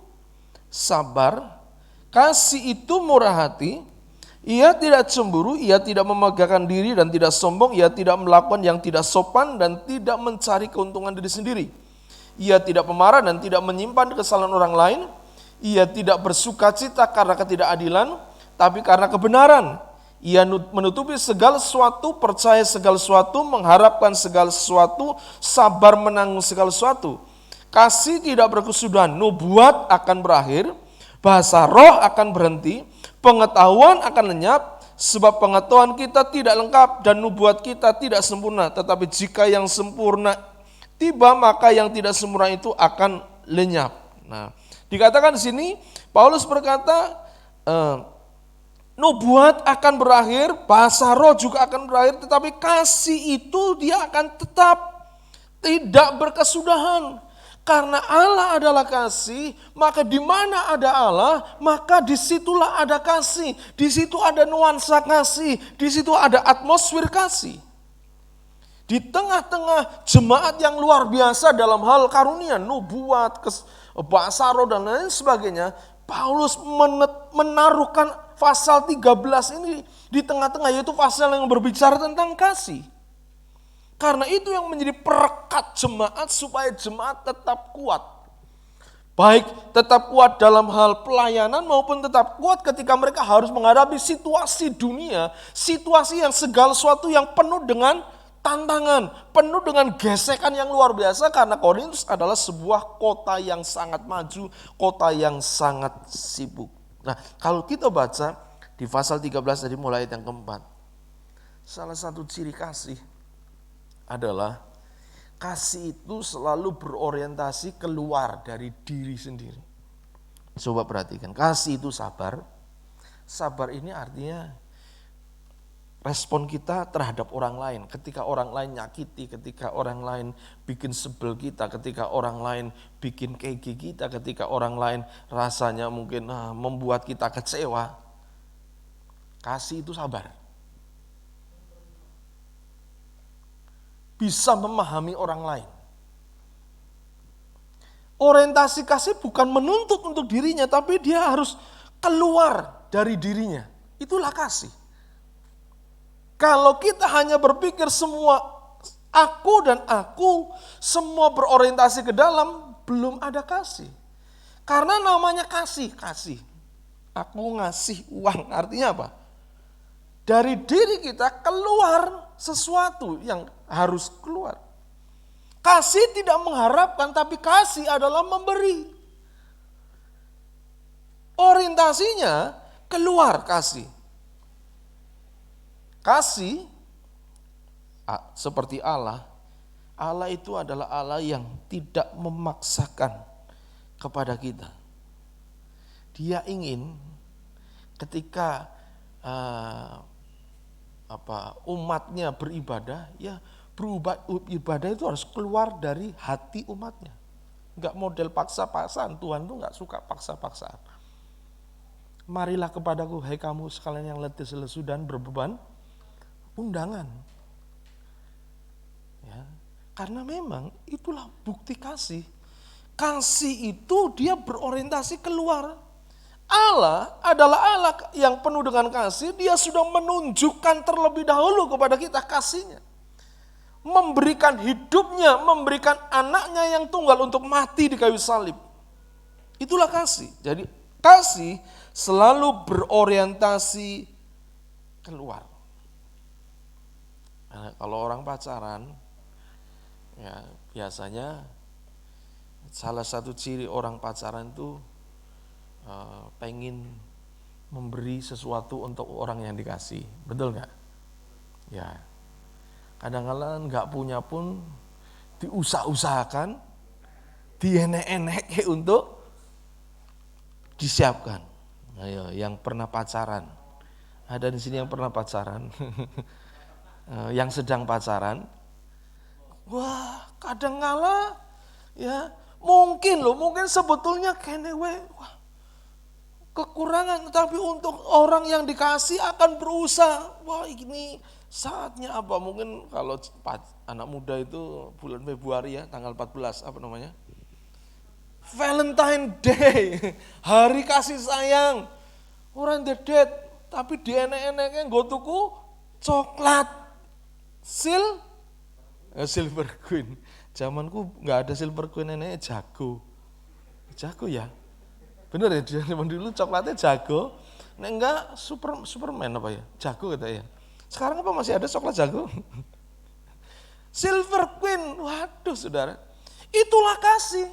sabar, kasih itu murah hati, ia tidak cemburu, ia tidak memegahkan diri dan tidak sombong, ia tidak melakukan yang tidak sopan dan tidak mencari keuntungan diri sendiri. Ia tidak pemarah dan tidak menyimpan kesalahan orang lain, ia tidak bersukacita karena ketidakadilan, tapi karena kebenaran. Ia menutupi segala sesuatu, percaya segala sesuatu, mengharapkan segala sesuatu, sabar menanggung segala sesuatu. Kasih tidak berkesudahan, nubuat akan berakhir, bahasa roh akan berhenti, pengetahuan akan lenyap, sebab pengetahuan kita tidak lengkap dan nubuat kita tidak sempurna. Tetapi jika yang sempurna tiba, maka yang tidak sempurna itu akan lenyap. Nah, dikatakan di sini, Paulus berkata, nubuat akan berakhir, bahasa roh juga akan berakhir, tetapi kasih itu dia akan tetap tidak berkesudahan. Karena Allah adalah kasih, maka di mana ada Allah, maka disitulah ada kasih. Di situ ada nuansa kasih, di situ ada atmosfer kasih. Di tengah-tengah jemaat yang luar biasa dalam hal karunia, nubuat, bahasa roh dan lain sebagainya, Paulus menaruhkan pasal 13 ini di tengah-tengah, yaitu pasal yang berbicara tentang kasih. Karena itu yang menjadi perekat jemaat supaya jemaat tetap kuat. Baik tetap kuat dalam hal pelayanan maupun tetap kuat ketika mereka harus menghadapi situasi dunia, situasi yang segala sesuatu yang penuh dengan tantangan, penuh dengan gesekan yang luar biasa, karena Korintus adalah sebuah kota yang sangat maju, kota yang sangat sibuk. Nah, kalau kita baca di pasal 13 tadi mulai ayat yang keempat, salah satu ciri kasih adalah kasih itu selalu berorientasi keluar dari diri sendiri. Coba perhatikan, kasih itu sabar. Sabar ini artinya respon kita terhadap orang lain. Ketika orang lain nyakiti, ketika orang lain bikin sebel kita, ketika orang lain bikin kege kita, ketika orang lain rasanya mungkin membuat kita kecewa. Kasih itu sabar. Bisa memahami orang lain. Orientasi kasih bukan menuntut untuk dirinya, tapi dia harus keluar dari dirinya. Itulah kasih. Kalau kita hanya berpikir semua aku dan aku, semua berorientasi ke dalam, belum ada kasih. Karena namanya kasih. Aku ngasih uang, artinya apa? Dari diri kita keluar sesuatu yang harus keluar. Kasih tidak mengharapkan, tapi kasih adalah memberi. Orientasinya keluar kasih. Kasih seperti Allah. Allah itu adalah Allah yang tidak memaksakan kepada kita. Dia ingin ketika umatnya beribadah, ya ibadah itu harus keluar dari hati umatnya. Enggak model paksa-paksaan. Tuhan tuh enggak suka paksa-paksaan. Marilah kepadaku, hai kamu sekalian yang letih lesu dan berbeban, undangan. Ya, karena memang itulah bukti kasih. Kasih itu dia berorientasi keluar. Allah adalah Allah yang penuh dengan kasih. Dia sudah menunjukkan terlebih dahulu kepada kita kasihnya. Memberikan hidupnya, memberikan anaknya yang tunggal untuk mati di kayu salib. Itulah kasih. Jadi kasih selalu berorientasi keluar. Nah, kalau orang pacaran, ya biasanya salah satu ciri orang pacaran itu pengen memberi sesuatu untuk orang yang dikasih, betul nggak? Ya, kadang-kadang nggak punya pun diusahakan, dienek-enek untuk disiapkan. Ayo, yang pernah pacaran, ada di sini yang pernah pacaran, yang sedang pacaran, wah kadang-kala ya mungkin sebetulnya wah kekurangan, tetapi untuk orang yang dikasih akan berusaha. Wah ini saatnya apa? Mungkin kalau anak muda itu bulan Februari ya, tanggal 14 apa namanya? Valentine Day, hari kasih sayang. Orang dedet, tapi dienek-eneknya nggo tuku coklat. Silver Queen. Zamanku nggak ada Silver Queen, neneknya Jago. Jago ya? Bener ya, zaman dulu coklatnya Jago. Nek enggak Superman apa ya? Jago katanya. Sekarang apa masih ada coklat Jago? Silver Queen, waduh saudara. Itulah kasih.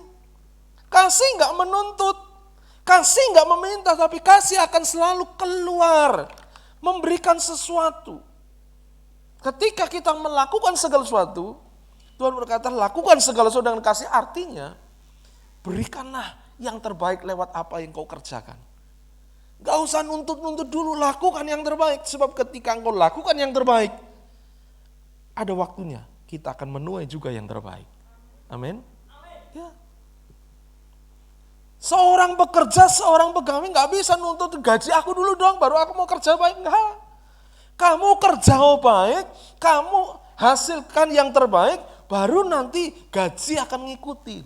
Kasih enggak menuntut. Kasih enggak meminta, tapi kasih akan selalu keluar. Memberikan sesuatu. Ketika kita melakukan segala sesuatu, Tuhan berkata lakukan segala sesuatu dengan kasih, artinya berikanlah yang terbaik lewat apa yang kau kerjakan. Gak usah nuntut-nuntut dulu, lakukan yang terbaik. Sebab ketika engkau lakukan yang terbaik, ada waktunya kita akan menuai juga yang terbaik. Amin. Ya. Seorang pekerja, seorang pegawai gak bisa nuntut gaji aku dulu dong, baru aku mau kerja baik. Enggak. Kamu kerja baik, kamu hasilkan yang terbaik, baru nanti gaji akan ngikutin.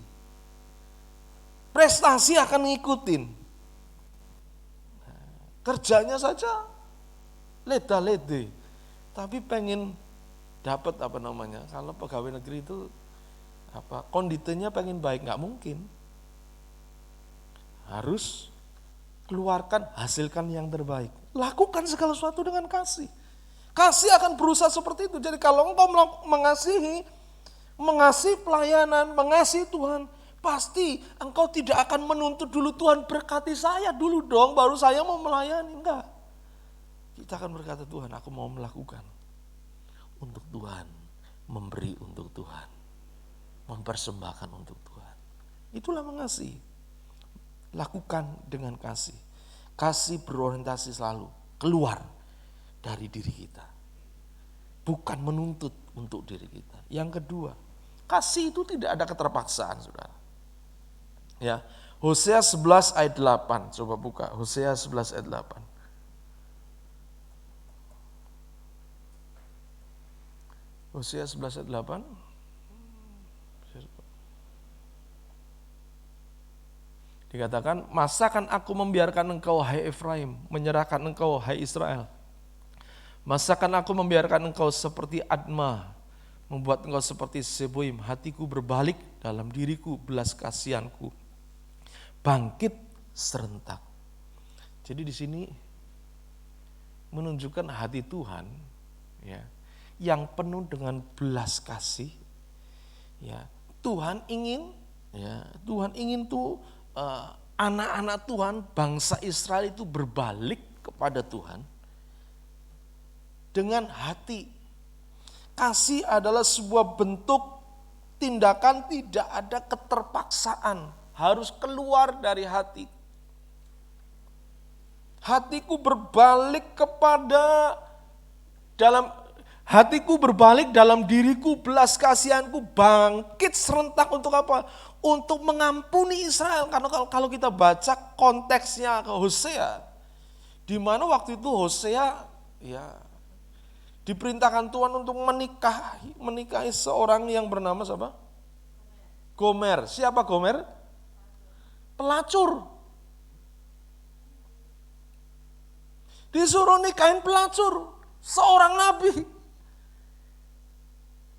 Prestasi akan ngikutin. Kerjanya saja leda-lede, tapi pengen dapat apa namanya? Kalau pegawai negeri itu kondisinya pengen baik, nggak mungkin. Harus keluarkan, hasilkan yang terbaik. Lakukan segala sesuatu dengan kasih. Kasih akan berusaha seperti itu. Jadi kalau engkau mengasihi pelayanan, mengasihi Tuhan, pasti engkau tidak akan menuntut dulu Tuhan berkati saya dulu dong, baru saya mau melayani. Enggak. Kita akan berkata, Tuhan aku mau melakukan untuk Tuhan, memberi untuk Tuhan, mempersembahkan untuk Tuhan. Itulah mengasihi. Lakukan dengan kasih. Kasih berorientasi selalu keluar dari diri kita. Bukan menuntut untuk diri kita. Yang kedua, kasih itu tidak ada keterpaksaan, saudara. Ya, Hosea 11 ayat 8, coba buka Hosea 11 ayat 8. Hosea 11 ayat 8. Dikatakan, masakan aku membiarkan engkau hai Efraim, menyerahkan engkau hai Israel. Masakan aku membiarkan engkau seperti Adma, membuat engkau seperti Seboim. Hatiku berbalik dalam diriku, belas kasihanku bangkit serentak. Jadi di sini menunjukkan hati Tuhan, ya, yang penuh dengan belas kasih. Ya, Tuhan ingin tuh anak-anak Tuhan, bangsa Israel itu berbalik kepada Tuhan dengan hati. Kasih adalah sebuah bentuk tindakan, tidak ada keterpaksaan, harus keluar dari hati. Hatiku berbalik dalam diriku, belas kasihanku bangkit serentak untuk apa? Untuk mengampuni Israel. Karena kalau kita baca konteksnya ke Hosea, di mana waktu itu Hosea diperintahkan Tuhan untuk menikahi seorang yang bernama siapa? Gomer. Siapa Gomer? Pelacur. Disuruh nikahin pelacur, seorang nabi.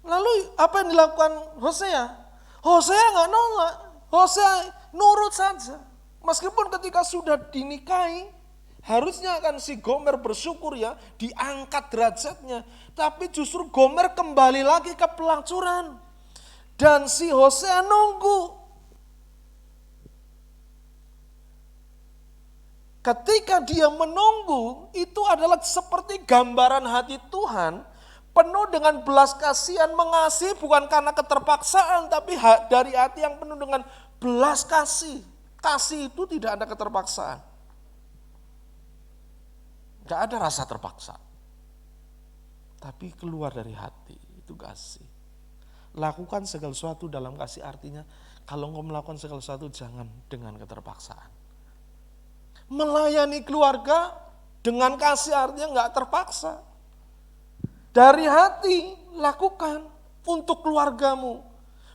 Lalu apa yang dilakukan Hosea? Hosea nggak nolak, Hosea nurut saja. Meskipun ketika sudah dinikahi, harusnya kan si Gomer bersyukur ya, diangkat derajatnya. Tapi justru Gomer kembali lagi ke pelacuran. Dan si Hosea nunggu. Ketika dia menunggu, itu adalah seperti gambaran hati Tuhan, penuh dengan belas kasihan, mengasihi bukan karena keterpaksaan, tapi dari hati yang penuh dengan belas kasih. Kasih itu tidak ada keterpaksaan. Gak ada rasa terpaksa. Tapi keluar dari hati, itu kasih. Lakukan segala sesuatu dalam kasih, artinya kalau engkau melakukan segala sesuatu jangan dengan keterpaksaan. Melayani keluarga dengan kasih artinya gak terpaksa. Dari hati lakukan untuk keluargamu.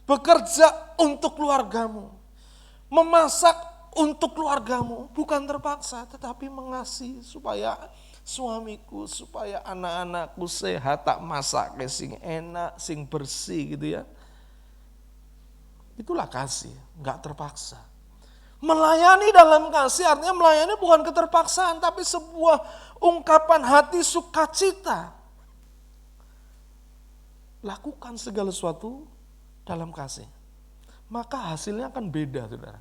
Bekerja untuk keluargamu. Memasak untuk keluargamu. Bukan terpaksa tetapi mengasihi supaya suamiku, supaya anak-anakku sehat, tak masak sing enak, sing bersih gitu ya. Itulah kasih, gak terpaksa. Melayani dalam kasih artinya melayani bukan keterpaksaan, tapi sebuah ungkapan hati sukacita. Lakukan segala sesuatu dalam kasih. Maka hasilnya akan beda, saudara.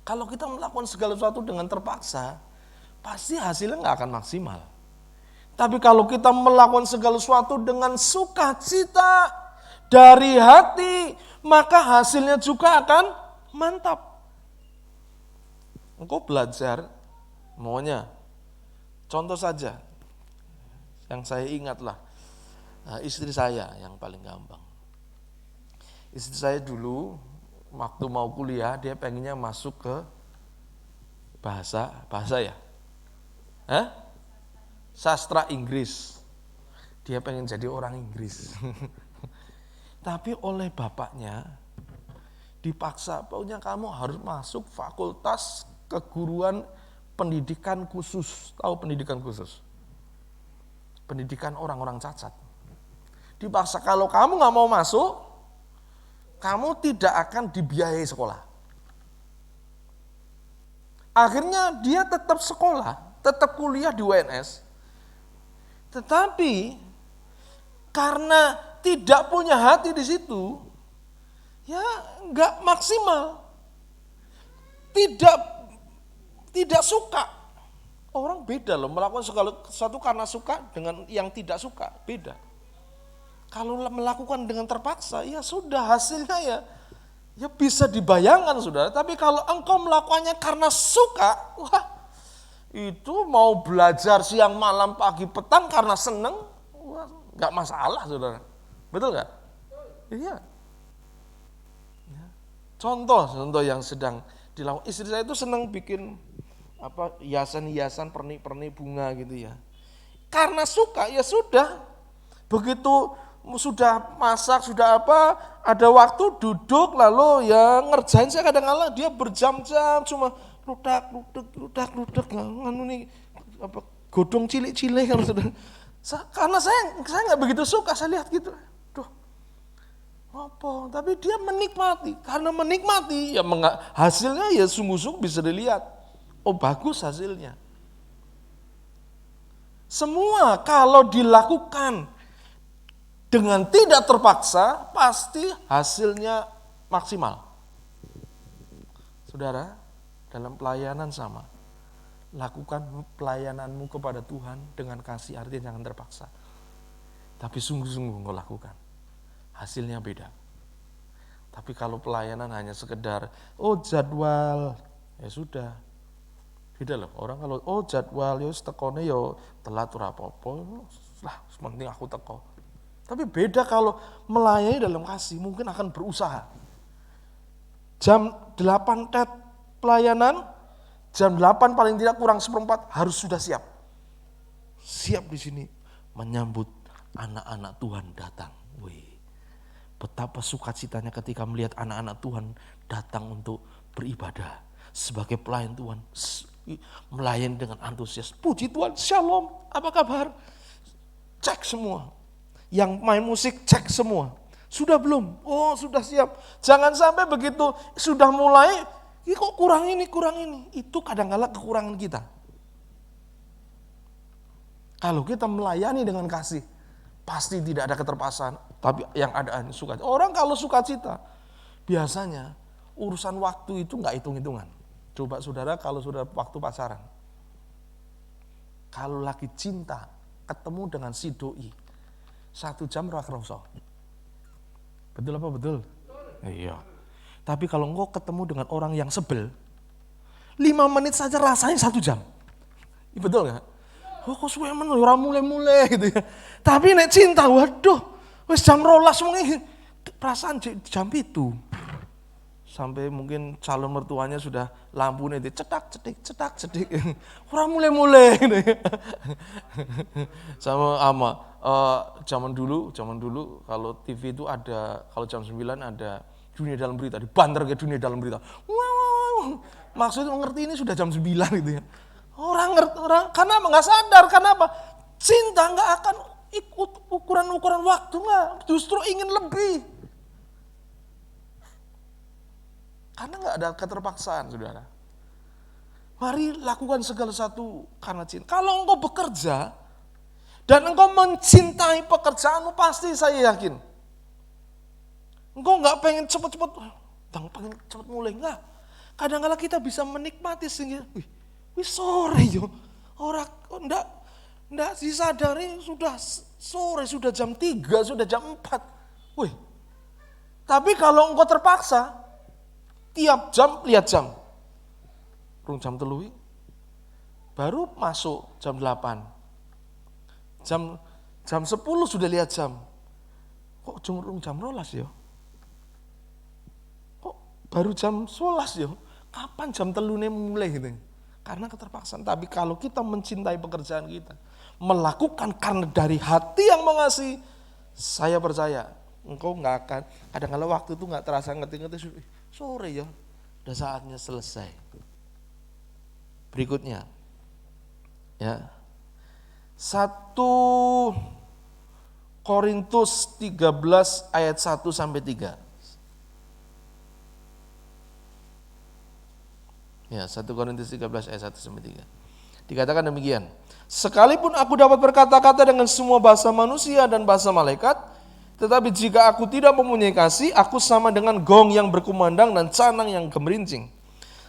Kalau kita melakukan segala sesuatu dengan terpaksa, pasti hasilnya nggak akan maksimal. Tapi kalau kita melakukan segala sesuatu dengan sukacita dari hati, maka hasilnya juga akan mantap. Engkau belajar, maunya, contoh saja, yang saya ingatlah, istri saya yang paling gampang. Istri saya dulu, waktu mau kuliah, dia pengennya masuk ke bahasa ya? Sastra Inggris. Dia pengen jadi orang Inggris. Tapi oleh bapaknya, dipaksa, pokoknya kamu harus masuk fakultas keguruan pendidikan khusus. Tahu pendidikan khusus? Pendidikan orang-orang cacat. Dipaksa, kalau kamu gak mau masuk, kamu tidak akan dibiayai sekolah. Akhirnya dia tetap sekolah, tetap kuliah di UNS. Tetapi karena tidak punya hati di situ, ya gak maksimal. Tidak suka. Orang beda loh, melakukan segala sesuatu karena suka dengan yang tidak suka, beda. Kalau melakukan dengan terpaksa, ya sudah hasilnya ya bisa dibayangkan saudara. Tapi kalau engkau melakukannya karena suka, wah itu mau belajar siang malam pagi petang karena seneng, wah gak masalah saudara. Betul gak? Iya. Contoh yang sedang dilakukan, istri saya itu senang bikin hiasan-hiasan, pernik-pernik bunga gitu ya. Karena suka ya sudah. Begitu sudah masak, sudah ada waktu duduk lalu ya ngerjain. Saya kadang-kadang dia berjam-jam cuma ludak godong cilik-cilik kan sudah. Karena saya nggak begitu suka, saya lihat gitu. Duh. Apa? Tapi dia menikmati. Karena menikmati ya hasilnya ya sungguh-sungguh bisa dilihat. Oh bagus hasilnya. Semua kalau dilakukan dengan tidak terpaksa, pasti hasilnya maksimal. Saudara, dalam pelayanan sama. Lakukan pelayananmu kepada Tuhan dengan kasih, artinya jangan terpaksa. Tapi sungguh-sungguh engkau lakukan. Hasilnya beda. Tapi kalau pelayanan hanya sekedar, jadwal, ya sudah. Beda loh, orang kalau, jadwal, ya tekone ya telat ora apa-apa, lah penting aku teko. Tapi beda kalau melayani dalam kasih, mungkin akan berusaha. Jam 8 tet pelayanan, jam 8 paling tidak kurang seperempat harus sudah siap. Siap di sini menyambut anak-anak Tuhan datang. Wih, betapa sukacitanya ketika melihat anak-anak Tuhan datang untuk beribadah. Sebagai pelayan Tuhan, melayani dengan antusias. Puji Tuhan, shalom, apa kabar? Cek semua. Yang main musik cek semua. Sudah belum? Oh sudah siap. Jangan sampai begitu sudah mulai, kok kurang ini. Itu kadang-kala kekurangan kita. Kalau kita melayani dengan kasih, pasti tidak ada keterpaksaan. Tapi yang ada sukacita. Orang kalau sukacita, biasanya urusan waktu itu nggak hitung-hitungan. Coba saudara kalau sudah waktu pacaran. Kalau lagi cinta, ketemu dengan si doi, 1 jam ora kroso. Betul apa betul? Iya. Tapi kalau engkau ketemu dengan orang yang sebel, 5 menit saja rasanya 1 jam. Betul nggak? Kok suwe men ora mulai-mulai gitu ya. Tapi nek cinta, waduh, wis jam 12 mungkin perasaan jam itu. Sampai mungkin calon mertuanya sudah lampunya itu cetak cedik. Ora mulai-mulai gitu ya. Sama zaman dulu kalau TV itu ada, kalau jam 9 ada dunia dalam berita, dibanter ke dunia dalam berita. Wow. Maksudnya mengerti ini sudah jam 9 gitu ya. Orang karena nggak sadar, karena apa? Cinta nggak akan ikut ukuran waktu, nggak, justru ingin lebih. Karena nggak ada keterpaksaan, saudara. Mari lakukan segala sesuatu karena cinta. Kalau engkau bekerja dan engkau mencintai pekerjaanmu, pasti saya yakin engkau nggak pengen cepet-cepet, pengen cepet mulai, nggak. Kadang-kadang kita bisa menikmati sehingga, wih sore yo, orang ndak disadari sudah sore, sudah jam 3, sudah jam 4. Wih. Tapi kalau engkau terpaksa, tiap jam lihat jam. Rung jam 3 baru masuk jam 8. Jam 10 sudah lihat jam. Kok rung jam 12 ya? Kok baru jam 11 ya? Kapan jam 3 mulai gitu? Karena keterpaksaan. Tapi kalau kita mencintai pekerjaan kita, melakukan karena dari hati yang mengasihi, saya percaya engkau nggak akan, kadang-kadang waktu itu nggak terasa, ngerti-ngerti sore ya, udah saatnya selesai. Berikutnya, ya, 1 Korintus 13 ayat 1-3. Ya, 1 Korintus 13 ayat 1-3. Dikatakan demikian. Sekalipun aku dapat berkata-kata dengan semua bahasa manusia dan bahasa malaikat, tetapi jika aku tidak mempunyai kasih, aku sama dengan gong yang berkumandang dan canang yang gemerincing.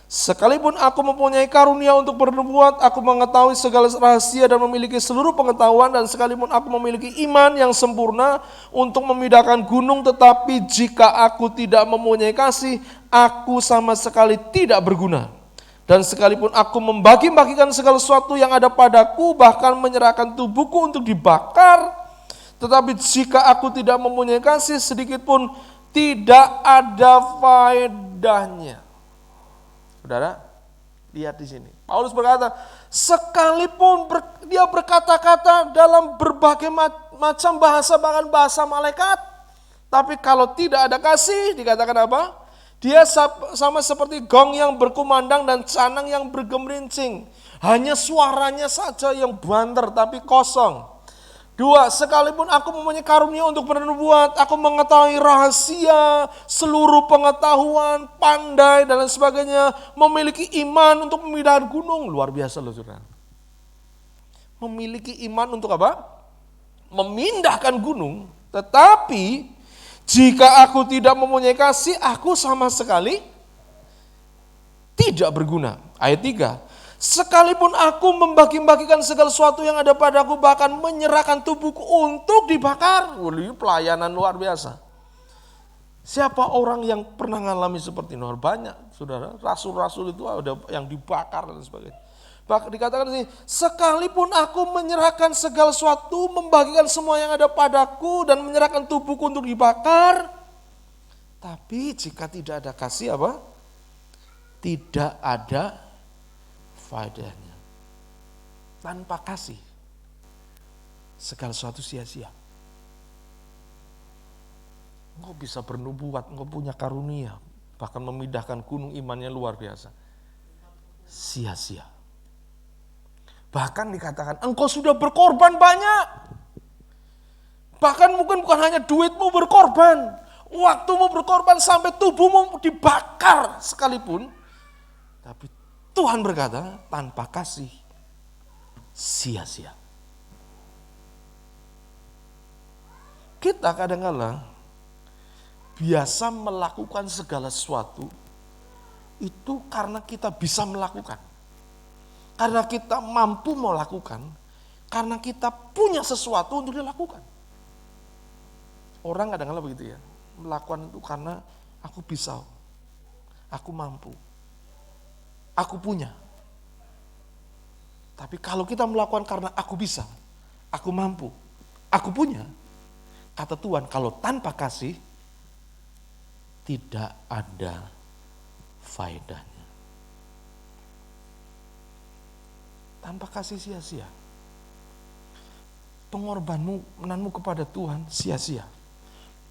Sekalipun aku mempunyai karunia untuk bernubuat, aku mengetahui segala rahasia dan memiliki seluruh pengetahuan, dan sekalipun aku memiliki iman yang sempurna untuk memindahkan gunung, tetapi jika aku tidak mempunyai kasih, aku sama sekali tidak berguna. Dan sekalipun aku membagi-bagikan segala sesuatu yang ada padaku, bahkan menyerahkan tubuhku untuk dibakar, tetapi jika aku tidak mempunyai kasih, sedikit pun tidak ada faedahnya. Saudara, lihat di sini. Paulus berkata, sekalipun dia berkata-kata dalam berbagai macam bahasa, bahkan bahasa malaikat, tapi kalau tidak ada kasih, dikatakan apa? Dia sama seperti gong yang berkumandang dan canang yang bergemerincing. Hanya suaranya saja yang banter tapi kosong. 2, sekalipun aku mempunyai karunia untuk bernubuat, aku mengetahui rahasia, seluruh pengetahuan, pandai dan lain sebagainya, memiliki iman untuk memindahkan gunung. Luar biasa loh saudara. Memiliki iman untuk apa? Memindahkan gunung. Tetapi jika aku tidak mempunyai kasih, aku sama sekali tidak berguna. Ayat 3, sekalipun aku membagi-bagikan segala sesuatu yang ada padaku, bahkan menyerahkan tubuhku untuk dibakar. Pelayanan luar biasa. Siapa orang yang pernah mengalami seperti ini? Banyak, saudara. Rasul-rasul itu ada yang dibakar dan sebagainya. Bahkan dikatakan ini, sekalipun aku menyerahkan segala sesuatu, membagikan semua yang ada padaku, dan menyerahkan tubuhku untuk dibakar, tapi jika tidak ada kasih apa? Tidak ada faedahnya. Tanpa kasih, segala sesuatu sia-sia. Engkau bisa bernubuat, engkau punya karunia, bahkan memindahkan gunung, imannya luar biasa. Sia-sia. Bahkan dikatakan engkau sudah berkorban banyak. Bahkan mungkin bukan hanya duitmu berkorban, waktumu berkorban sampai tubuhmu dibakar sekalipun. Tapi Tuhan berkata, tanpa kasih sia-sia. Kita kadang-kadang biasa melakukan segala sesuatu itu karena kita bisa melakukan. Karena kita mampu melakukan, karena kita punya sesuatu untuk dilakukan. Orang kadang-kadang begitu ya, melakukan itu karena aku bisa, aku mampu, aku punya. Tapi kalau kita melakukan karena aku bisa, aku mampu, aku punya, kata Tuhan, kalau tanpa kasih, tidak ada faedahnya. Tanpa kasih sia-sia. Pengorbananmu kepada Tuhan sia-sia.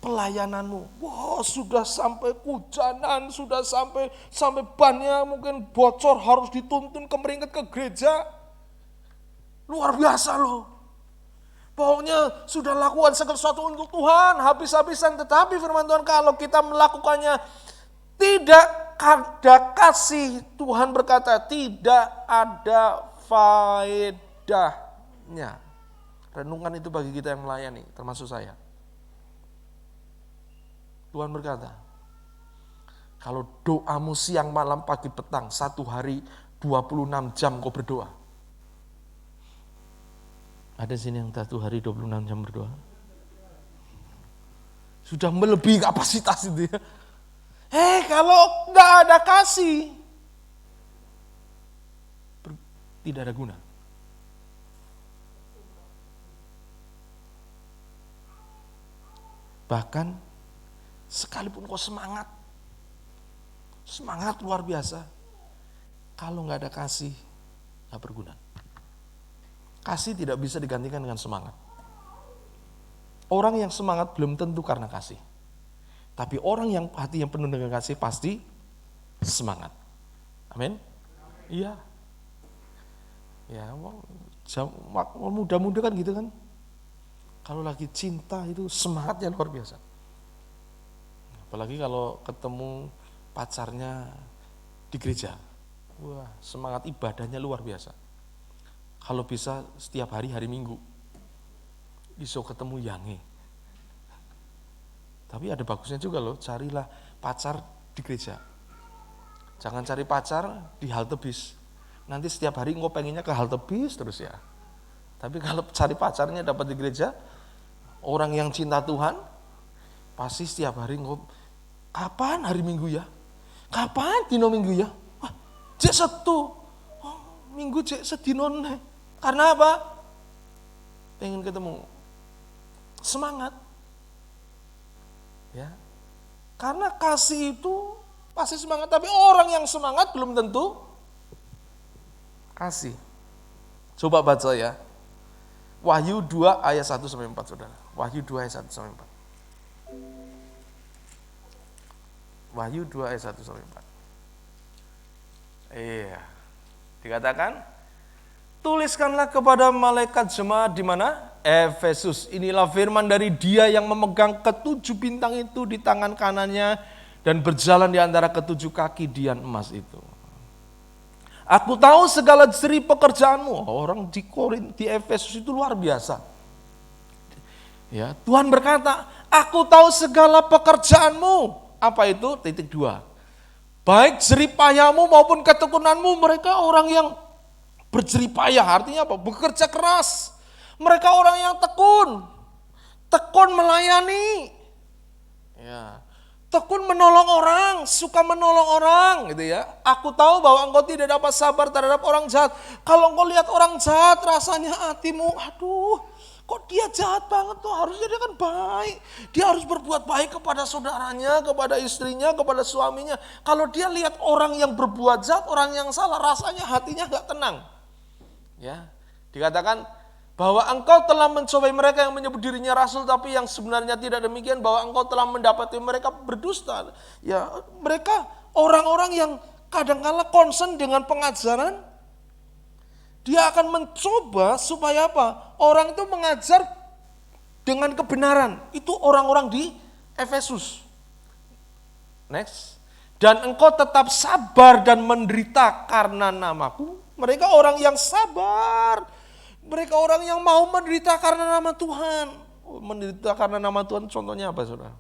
Pelayananmu, sudah sampai hujanan, sudah sampai bannya mungkin bocor, harus dituntun kemeringat ke gereja. Luar biasa loh. Pokoknya sudah lakukan segala sesuatu untuk Tuhan, habis-habisan. Tetapi firman Tuhan, kalau kita melakukannya tidak ada kasih, Tuhan berkata tidak ada faedahnya. Renungan itu bagi kita yang melayani, termasuk saya. Tuhan berkata, kalau doamu siang, malam, pagi, petang, 1 hari 26 jam kau berdoa. Ada sini yang 1 hari 26 jam berdoa? Sudah melebihi kapasitas itu ya. Kalau nggak ada kasih, tidak ada guna. Bahkan sekalipun kau semangat luar biasa, kalau nggak ada kasih, nggak berguna. Kasih tidak bisa digantikan dengan semangat. Orang yang semangat belum tentu karena kasih. Tapi orang yang hati yang penuh dengan kasih pasti semangat. Amin? Iya. Ya, muda-muda kan gitu kan. Kalau lagi cinta itu semangatnya luar biasa. Apalagi kalau ketemu pacarnya di gereja. Wah, semangat ibadahnya luar biasa. Kalau bisa setiap hari Minggu. Iso ketemu yange. Tapi ada bagusnya juga loh, carilah pacar di gereja. Jangan cari pacar di halte bis. Nanti setiap hari engkau pengennya ke halte bis terus ya. Tapi kalau cari pacarnya dapat di gereja, orang yang cinta Tuhan, pasti setiap hari engkau, kapan hari Minggu ya? Kapan dino Minggu ya? Wah, cek Setu. Oh, Minggu cek sedino nih. Karena apa? Pengen ketemu. Semangat. Ya. Karena kasih itu pasti semangat, tapi orang yang semangat belum tentu kasih. Coba baca ya. Wahyu 2 ayat 1 sampai 4 Saudara. Wahyu 2 ayat 1 sampai 4. Wahyu 2 ayat 1 sampai 4. Iya. Dikatakan, tuliskanlah kepada malaikat jemaat di mana? Efesus. Inilah firman dari Dia yang memegang ketujuh bintang itu di tangan kanannya dan berjalan di antara ketujuh kaki dian emas itu. Aku tahu segala jerih pekerjaanmu. Orang di Efesus itu luar biasa. Ya, Tuhan berkata, aku tahu segala pekerjaanmu. Apa itu? Titik 2. Baik jeripayamu maupun ketekunanmu, mereka orang yang berjeripayah, artinya apa? Bekerja keras. Mereka orang yang tekun melayani. Ya. Tekun menolong orang, suka menolong orang gitu ya. Aku tahu bahwa engkau tidak dapat sabar terhadap orang jahat. Kalau engkau lihat orang jahat, rasanya hatimu, aduh, kok dia jahat banget tuh, harusnya dia kan baik. Dia harus berbuat baik kepada saudaranya, kepada istrinya, kepada suaminya. Kalau dia lihat orang yang berbuat jahat, orang yang salah, rasanya hatinya gak tenang. Ya, dikatakan bahwa engkau telah mencobai mereka yang menyebut dirinya rasul, tapi yang sebenarnya tidak demikian, bahwa engkau telah mendapati mereka berdusta. Ya, mereka orang-orang yang kadang-kala concern dengan pengajaran. Dia akan mencoba supaya apa? Orang itu mengajar dengan kebenaran. Itu orang-orang di Efesus. Next. Dan engkau tetap sabar dan menderita karena namaku. Mereka orang yang sabar. Mereka orang yang mau menderita karena nama Tuhan. Menderita karena nama Tuhan contohnya apa, saudara?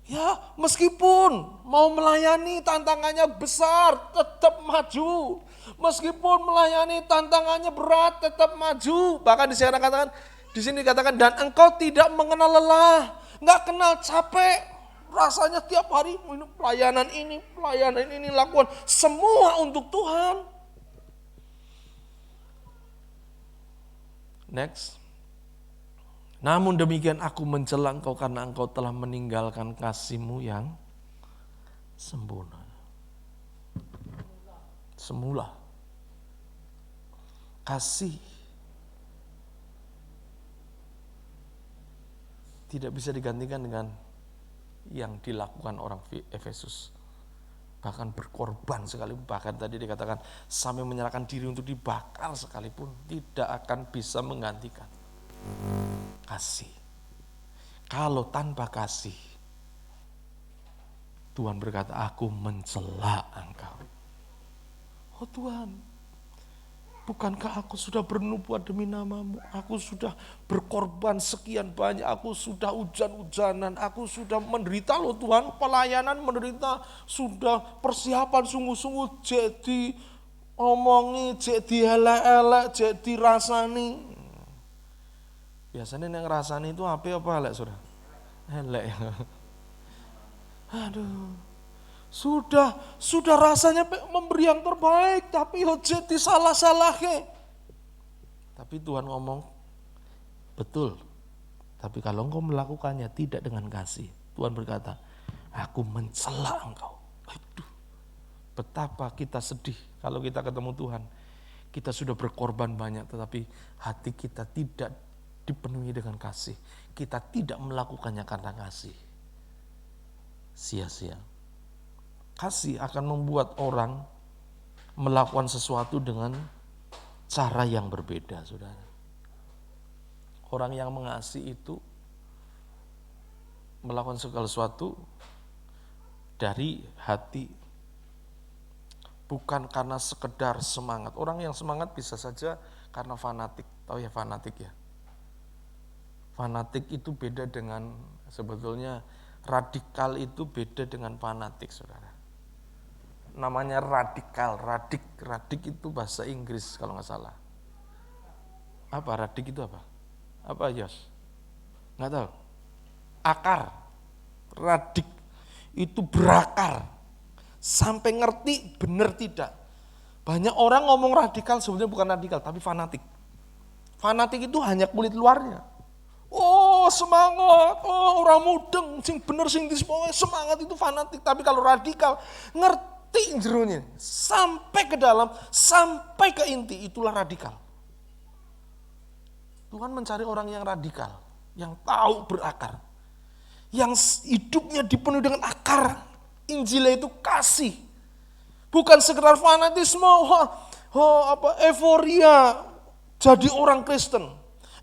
Ya, meskipun mau melayani tantangannya besar, tetap maju. Meskipun melayani tantangannya berat, tetap maju. Bahkan di sini dikatakan dan engkau tidak mengenal lelah, nggak kenal capek. Rasanya tiap hari pelayanan ini lakukan semua untuk Tuhan. Next. Namun demikian aku mencela engkau karena engkau telah meninggalkan kasihmu yang semula. Kasih tidak bisa digantikan dengan yang dilakukan orang Efesus. Bahkan berkorban sekalipun, bahkan tadi dikatakan sampai menyerahkan diri untuk dibakar sekalipun, tidak akan bisa menggantikan kasih. Kalau tanpa kasih, Tuhan berkata, aku mencela engkau. Oh Tuhan, bukankah aku sudah bernubuat demi namamu? Aku sudah berkorban sekian banyak, aku sudah hujan-hujanan, aku sudah menderita loh Tuhan, pelayanan menderita, sudah persiapan sungguh-sungguh, jadi omongi, jadi elek-elek, jadi rasani. Biasanya yang rasani itu apa elek, saudara? Elek. Aduh. Sudah rasanya memberi yang terbaik, tapi jadi salah-salah ke. Tapi Tuhan ngomong, betul. Tapi kalau engkau melakukannya tidak dengan kasih, Tuhan berkata, aku mencela engkau. Aduh, betapa kita sedih kalau kita ketemu Tuhan. Kita sudah berkorban banyak, tetapi hati kita tidak dipenuhi dengan kasih. Kita tidak melakukannya karena kasih. Sia-sia. Kasih akan membuat orang melakukan sesuatu dengan cara yang berbeda, saudara. Orang yang mengasihi itu melakukan segala sesuatu dari hati, bukan karena sekedar semangat. Orang yang semangat bisa saja karena fanatik. Tahu ya fanatik ya? Fanatik itu beda dengan, sebetulnya radikal itu beda dengan fanatik, saudara. Namanya radikal, radik itu bahasa Inggris kalau nggak salah. Apa radik itu apa? Apa Yos? Nggak tahu. Akar, radik itu berakar, sampai ngerti benar tidak. Banyak orang ngomong radikal sebenarnya bukan radikal tapi fanatik. Fanatik itu hanya kulit luarnya. Oh semangat, oh orang mudeng, sing bener sing disepoknya semangat itu fanatik. Tapi kalau radikal ngerti jerunya sampai ke dalam, sampai ke inti, itulah radikal. Tuhan mencari orang yang radikal, yang tahu berakar, yang hidupnya dipenuhi dengan akar. Injilnya itu kasih, bukan sekedar fanatisme, euforia jadi orang Kristen,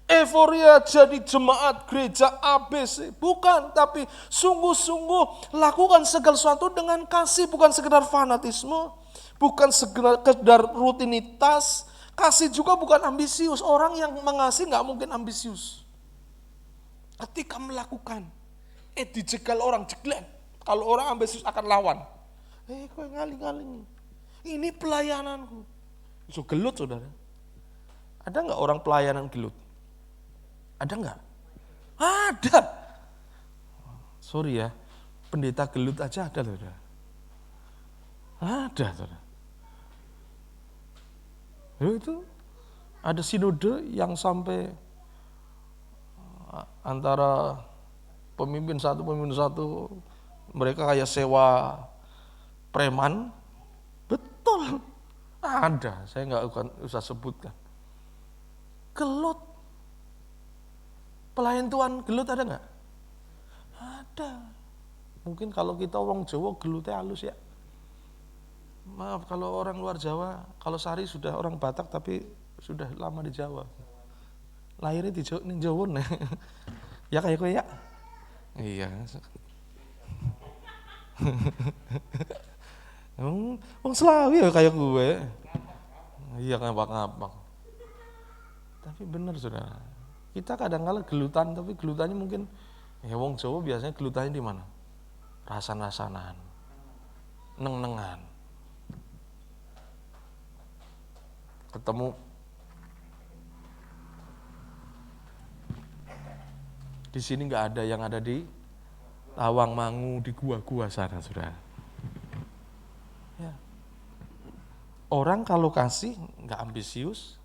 euforia jadi jemaat gereja ABC, bukan, tapi sungguh-sungguh lakukan segala sesuatu dengan kasih, bukan sekedar fanatisme, bukan sekedar rutinitas. Kasih juga bukan ambisius. Orang yang mengasihi nggak mungkin ambisius. Ketika melakukan, dijegal orang, jeglek, Kalau orang ambisius akan lawan. Kowe ngaling-ngaling. Ini pelayananku. So gelut saudara. Ada nggak orang pelayanan gelut? Ada nggak? Ada. Sorry ya, pendeta gelut aja ada saudara. Ada saudara. Itu ada sinode yang sampai antara pemimpin satu mereka kayak sewa preman. Betul, ada, saya nggak usah sebutkan. Gelut, pelayan Tuhan gelut ada nggak? Ada. Mungkin kalau kita orang Jawa gelutnya halus ya. Maaf kalau orang luar Jawa, kalau Sari sudah orang Batak tapi sudah lama di Jawa. Lahirnya di Jawa nih. Ya kayak gue ya. Iya. Wong Slawi ya kayak gue. Iya ngabak-ngabak. Tapi benar saudara. Kita kadang-kala gelutan, tapi gelutannya mungkin wong Jawa biasanya gelutannya di mana? Rasan-rasanan. Neng-nengan. Ketemu di sini nggak ada, yang ada di Tawangmangu, di gua-gua sana sudah. Ya. Orang kalau kasih nggak ambisius,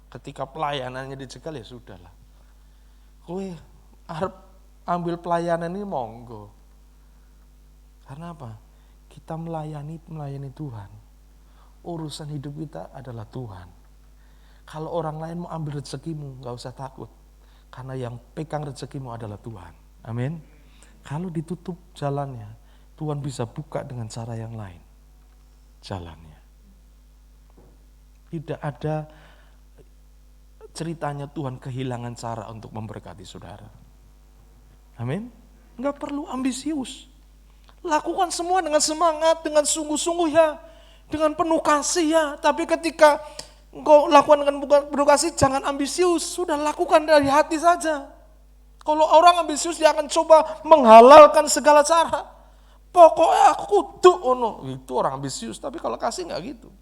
ketika pelayanannya dicegal ya sudahlah. Kowe arep ambil pelayanan ini monggo. Karena apa? Kita melayani Tuhan. Urusan hidup kita adalah Tuhan. Kalau orang lain mau ambil rezekimu, gak usah takut. Karena yang pegang rezekimu adalah Tuhan. Amin. Kalau ditutup jalannya, Tuhan bisa buka dengan cara yang lain. Jalannya. Tidak ada ceritanya Tuhan kehilangan cara untuk memberkati saudara. Amin. Gak perlu ambisius. Lakukan semua dengan semangat, dengan sungguh-sungguh ya. Dengan penuh kasih ya, tapi ketika engkau lakukan dengan penuh kasih, jangan ambisius, sudah lakukan dari hati saja. Kalau orang ambisius dia akan coba menghalalkan segala cara. Pokoknya aku kudu ono, itu orang ambisius. Tapi kalau kasih nggak gitu,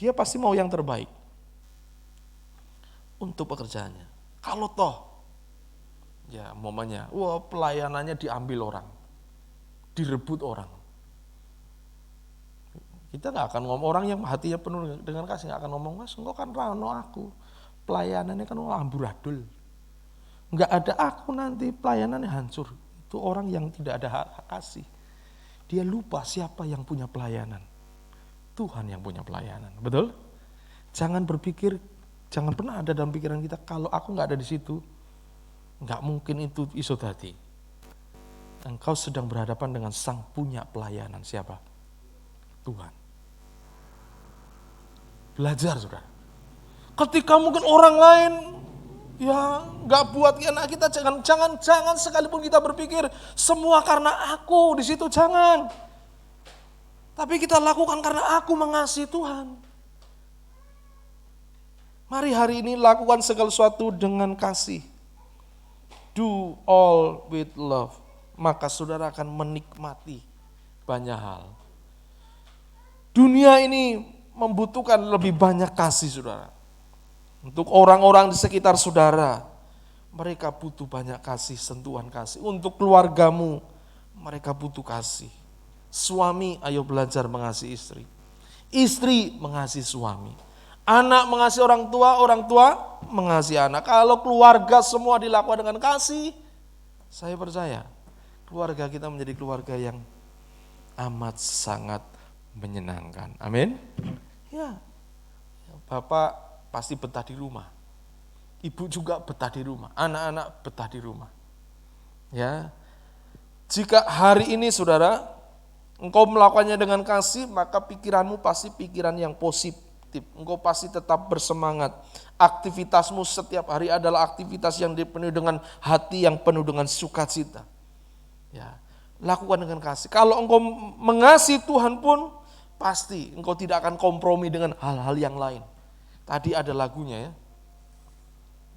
dia pasti mau yang terbaik untuk pekerjaannya. Kalau toh, ya momennya, pelayanannya diambil orang, direbut orang. Kita nggak akan ngomong, orang yang hatinya penuh dengan kasih nggak akan ngomong, mas engkau kan rano aku, pelayanannya kan amburadul, nggak ada aku nanti pelayanannya hancur. Itu orang yang tidak ada kasih. Dia lupa siapa yang punya pelayanan, Tuhan yang punya pelayanan, betul? Jangan berpikir, jangan pernah ada dalam pikiran kita kalau aku nggak ada di situ, nggak mungkin itu iso dadi. Engkau sedang berhadapan dengan sang punya pelayanan, siapa? Tuhan. Belajar saudara. Ketika mungkin orang lain ya nggak buat anak kita, jangan sekalipun kita berpikir semua karena aku di situ, jangan. Tapi kita lakukan karena aku mengasihi Tuhan. Mari hari ini lakukan segala sesuatu dengan kasih. Do all with love. Maka saudara akan menikmati banyak hal. Dunia ini membutuhkan lebih banyak kasih saudara. Untuk orang-orang di sekitar saudara, mereka butuh banyak kasih, sentuhan kasih. Untuk keluargamu, mereka butuh kasih. Suami, ayo belajar mengasihi istri. Istri mengasihi suami. Anak mengasihi orang tua mengasihi anak. Kalau keluarga semua dilakukan dengan kasih, saya percaya keluarga kita menjadi keluarga yang amat sangat menyenangkan. Amin. Ya, bapak pasti betah di rumah, ibu juga betah di rumah, anak-anak betah di rumah. Ya, jika hari ini saudara, engkau melakukannya dengan kasih, maka pikiranmu pasti pikiran yang positif. Engkau pasti tetap bersemangat. Aktivitasmu setiap hari adalah aktivitas yang dipenuhi dengan hati yang penuh dengan sukacita. Ya, lakukan dengan kasih. Kalau engkau mengasihi Tuhan pun, pasti engkau tidak akan kompromi dengan hal-hal yang lain. Tadi ada lagunya ya.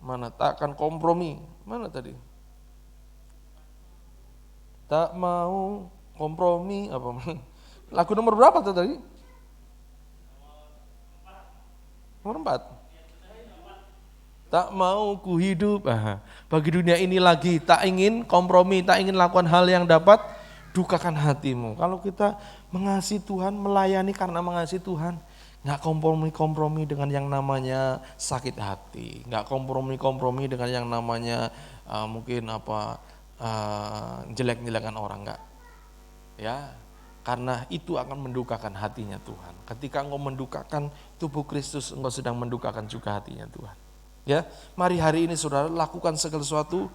Mana tak akan kompromi. Mana tadi? Tak mau kompromi apa? Lagu nomor berapa tuh tadi? Nomor 4. Tak mau ku hidup bagi dunia ini lagi, tak ingin kompromi, tak ingin lakukan hal yang dapat dukakan hatimu. Kalau kita mengasihi Tuhan, melayani karena mengasihi Tuhan, nggak kompromi-kompromi dengan yang namanya sakit hati, nggak kompromi-kompromi dengan yang namanya mungkin jelek-jelekan orang, nggak. Ya, karena itu akan mendukakan hatinya Tuhan. Ketika engkau mendukakan tubuh Kristus, engkau sedang mendukakan juga hatinya Tuhan. Ya, mari hari ini saudara lakukan segala sesuatu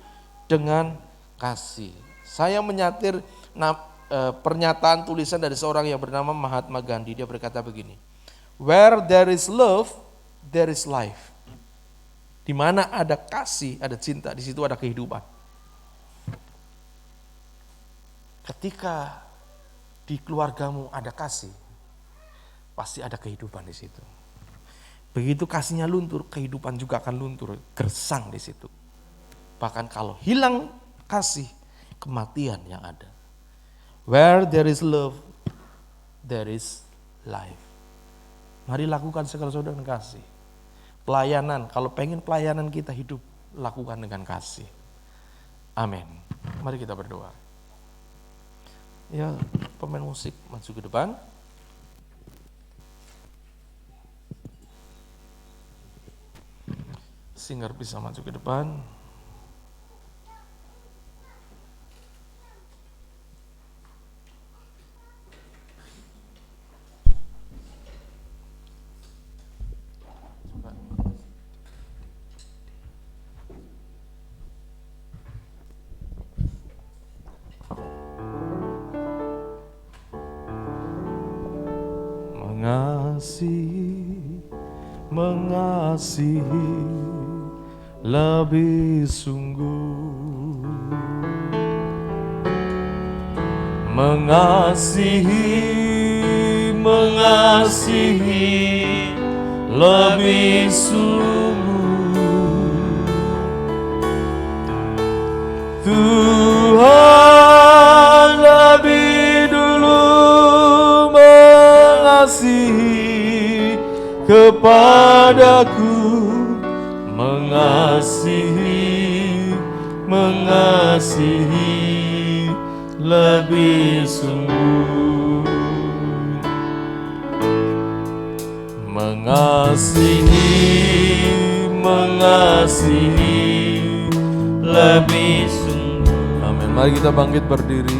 dengan kasih. Saya menyatir pernyataan tulisan dari seorang yang bernama Mahatma Gandhi. Dia berkata begini, where there is love, there is life. Di mana ada kasih, ada cinta, di situ ada kehidupan. Ketika di keluargamu ada kasih, pasti ada kehidupan di situ. Begitu kasihnya luntur, kehidupan juga akan luntur, gersang di situ. Bahkan kalau hilang kasih, kematian yang ada. Where there is love, there is life. Mari lakukan segala sesuatu dengan kasih. Pelayanan, kalau pengen pelayanan kita hidup, lakukan dengan kasih. Amin. Mari kita berdoa. Ya, pemain musik maju ke depan. Singer bisa maju ke depan. Mengasihi lebih sungguh, mengasihi lebih sungguh. Tuhan lebih dulu mengasihi kepadaku, mengasihi lebih sungguh, mengasihi lebih sungguh. Amin. Mari kita bangkit berdiri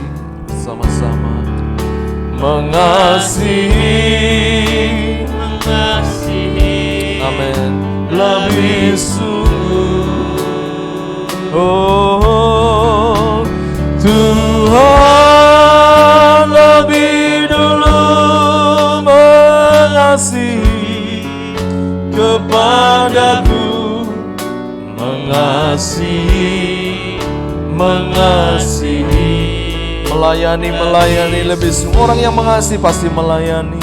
sama-sama. Mengasihi, amin, lebih sungguh. Oh, Tuhan lebih dulu mengasihi kepadaku, mengasihi, melayani lebih sungguh. Orang yang mengasihi pasti melayani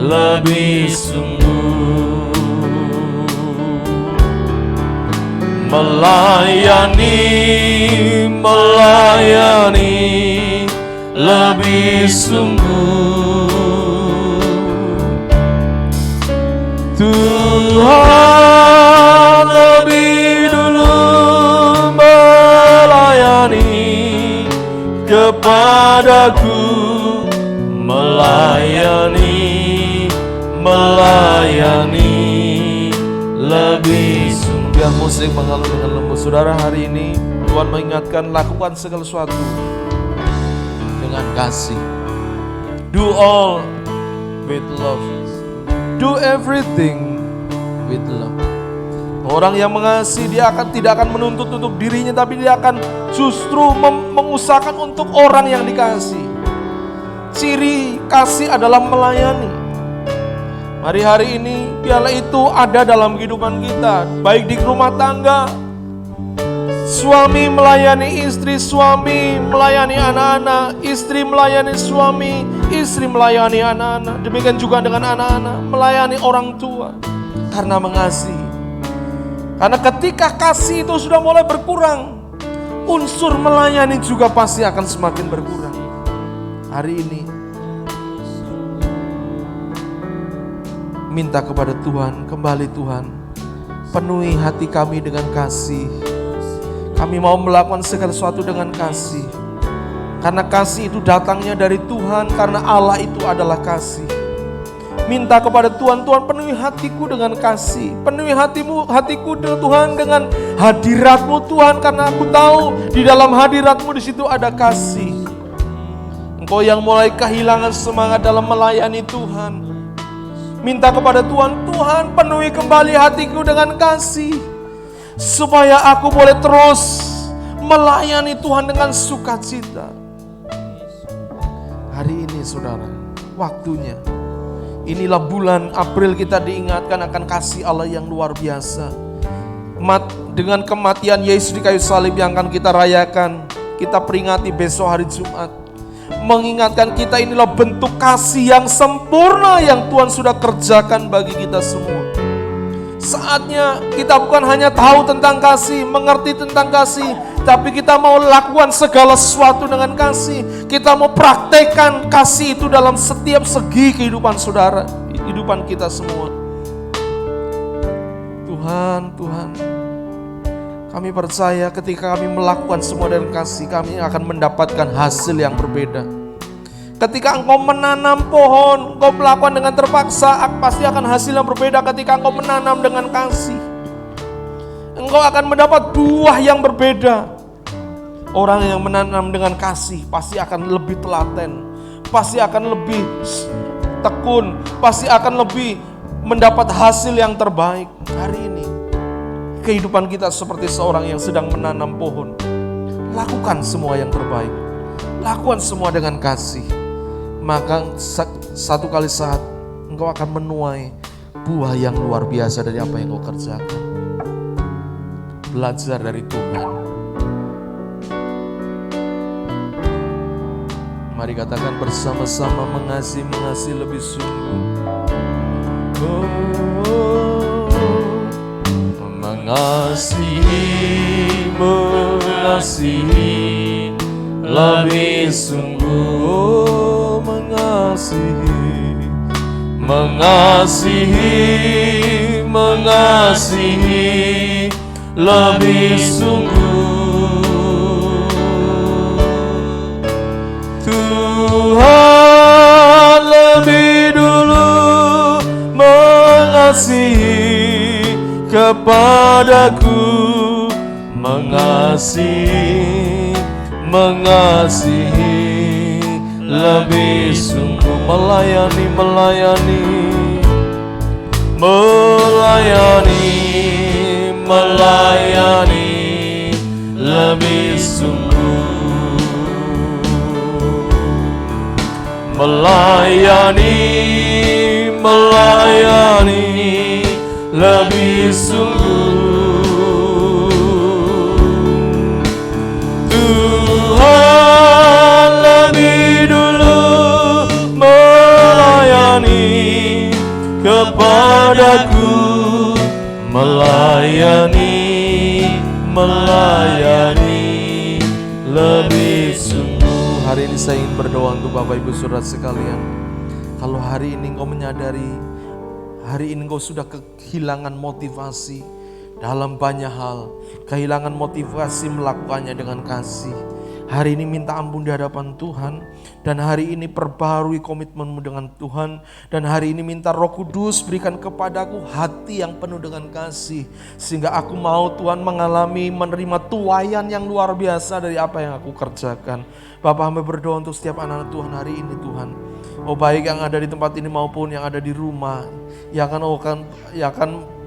lebih sungguh, melayani lebih sungguh. Tuhan lebih dulu melayani kepadaku, melayani lebih sungguh. Biar musik mengalun dengan lembut. Saudara, hari ini Tuhan mengingatkan, lakukan segala sesuatu dengan kasih. Do all with love. Do everything with love. Orang yang mengasihi, dia tidak akan menuntut untuk dirinya, tapi dia akan justru mengusahakan untuk orang yang dikasihi. Ciri kasih adalah melayani. Mari hari ini biarlah itu ada dalam kehidupan kita, baik di rumah tangga, suami melayani istri, suami melayani anak-anak, istri melayani suami, istri melayani anak-anak. Demikian juga dengan anak-anak, melayani orang tua. karena mengasihi. Karena ketika kasih itu sudah mulai berkurang, unsur melayani juga pasti akan semakin berkurang. Hari ini minta kepada Tuhan, kembali Tuhan, penuhi hati kami dengan kasih. Kami mau melakukan segala sesuatu dengan kasih. Karena kasih itu datangnya dari Tuhan, karena Allah itu adalah kasih. Minta kepada Tuhan, Tuhan penuhi hatiku dengan kasih. Penuhi hatiku Tuhan dengan hadirat-Mu Tuhan, karena aku tahu di dalam hadirat-Mu di situ ada kasih. Engkau yang mulai kehilangan semangat dalam melayani Tuhan. Minta kepada Tuhan, Tuhan penuhi kembali hatiku dengan kasih, supaya aku boleh terus melayani Tuhan dengan sukacita. Hari ini saudara, waktunya. Inilah bulan April kita diingatkan akan kasih Allah yang luar biasa. Dengan kematian Yesus di kayu salib yang akan kita rayakan, kita peringati besok hari Jumat. Mengingatkan kita inilah bentuk kasih yang sempurna yang Tuhan sudah kerjakan bagi kita semua. Saatnya kita bukan hanya tahu tentang kasih, mengerti tentang kasih, tapi kita mau lakukan segala sesuatu dengan kasih. Kita mau praktekkan kasih itu dalam setiap segi kehidupan saudara, kehidupan kita semua. Tuhan, kami percaya ketika kami melakukan semua dengan kasih, kami akan mendapatkan hasil yang berbeda. Ketika engkau menanam pohon, engkau melakukan dengan terpaksa, pasti akan hasil yang berbeda. Ketika engkau menanam dengan kasih, engkau akan mendapat buah yang berbeda. Orang yang menanam dengan kasih pasti akan lebih telaten, pasti akan lebih tekun, pasti akan lebih mendapat hasil yang terbaik. Hari ini kehidupan kita seperti seorang yang sedang menanam pohon. Lakukan semua yang terbaik, lakukan semua dengan kasih. Maka satu kali saat engkau akan menuai buah yang luar biasa dari apa yang engkau kerjakan. Belajar dari Tuhan. Mari katakan bersama-sama, mengasihi lebih sungguh. Mengasihi lebih sungguh. Mengasihi lebih sungguh. Tuhan lebih dulu mengasihi kepadaku, mengasihi lebih sungguh. Melayani lebih sungguh. Melayani lebih sungguh. Tuhan lebih dulu melayani kepadaku, melayani lebih sungguh. Hari ini saya ingin berdoa untuk Bapak Ibu Saudara sekalian. Kalau hari ini engkau menyadari, hari ini engkau sudah kehilangan motivasi dalam banyak hal, kehilangan motivasi melakukannya dengan kasih. Hari ini minta ampun di hadapan Tuhan, dan hari ini perbarui komitmenmu dengan Tuhan, dan hari ini minta Roh Kudus berikan kepadaku hati yang penuh dengan kasih, sehingga aku mau Tuhan menerima tuaian yang luar biasa dari apa yang aku kerjakan. Bapak, hamba berdoa untuk setiap anak-anak Tuhan hari ini Tuhan. Oh, baik yang ada di tempat ini maupun yang ada di rumah, yang akan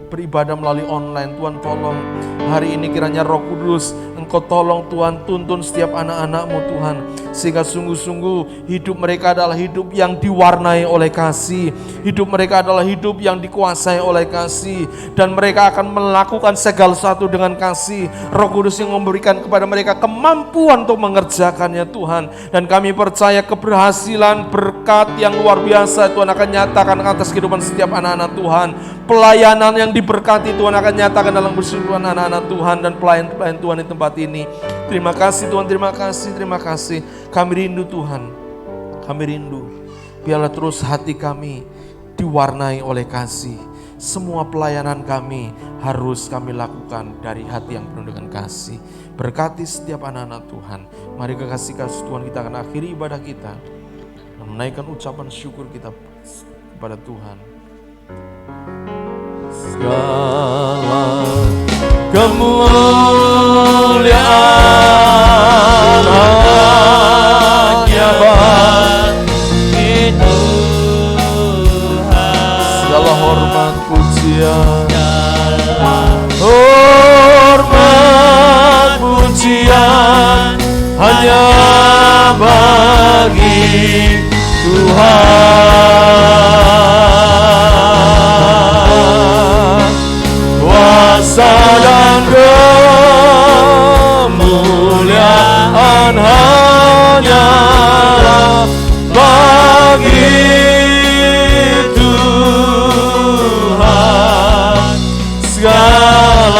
beribadah melalui online. Tuhan tolong hari ini kiranya Roh Kudus Engkau tolong Tuhan, tuntun setiap anak-anak-Mu Tuhan, sehingga sungguh-sungguh hidup mereka adalah hidup yang diwarnai oleh kasih, hidup mereka adalah hidup yang dikuasai oleh kasih, dan mereka akan melakukan segala sesuatu dengan kasih. Roh Kudus yang memberikan kepada mereka kemampuan untuk mengerjakannya Tuhan, dan kami percaya keberhasilan berkat yang luar biasa Tuhan akan nyatakan atas kehidupan setiap anak-anak Tuhan. pelayanan yang diberkati Tuhan akan nyatakan dalam kehidupan anak-anak Tuhan dan pelayan-pelayan Tuhan di tempat ini. Terima kasih Tuhan, terima kasih. Kami rindu Tuhan, kami rindu. Biarlah terus hati kami diwarnai oleh kasih. Semua pelayanan kami harus kami lakukan dari hati yang penuh dengan kasih. Berkati setiap anak-anak Tuhan. Mari kekasih Tuhan, kita akan akhiri ibadah kita dan menaikkan ucapan syukur kita kepada Tuhan. Segala kemuliaan hanya bagi Tuhan. Segala hormat pujian, hanya bagi Tuhan. Kuasa dan kemuliaan hanyalah bagi Tuhan. Segala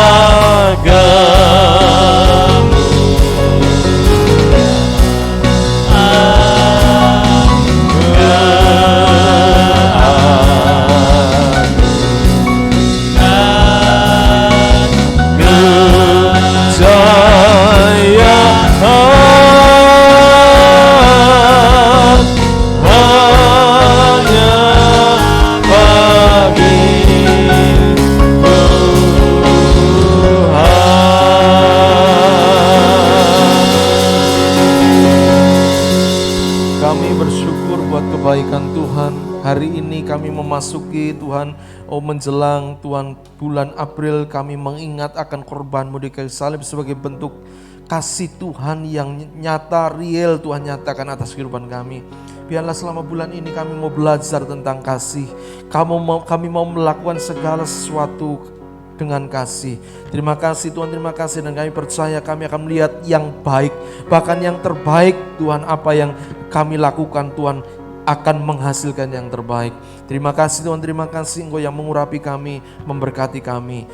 kebaikan Tuhan. Hari ini kami memasuki Tuhan, menjelang Tuhan bulan April, kami mengingat akan korban-Mu di kayu salib sebagai bentuk kasih Tuhan yang nyata, real Tuhan nyatakan atas kehidupan kami. Biarlah selama bulan ini kami mau belajar tentang kasih. Kami mau melakukan segala sesuatu dengan kasih. Terima kasih Tuhan, terima kasih, dan kami percaya kami akan melihat yang baik, bahkan yang terbaik Tuhan. Apa yang kami lakukan Tuhan akan menghasilkan yang terbaik. Terima kasih Tuhan, terima kasih Engkau yang mengurapi kami, memberkati kami.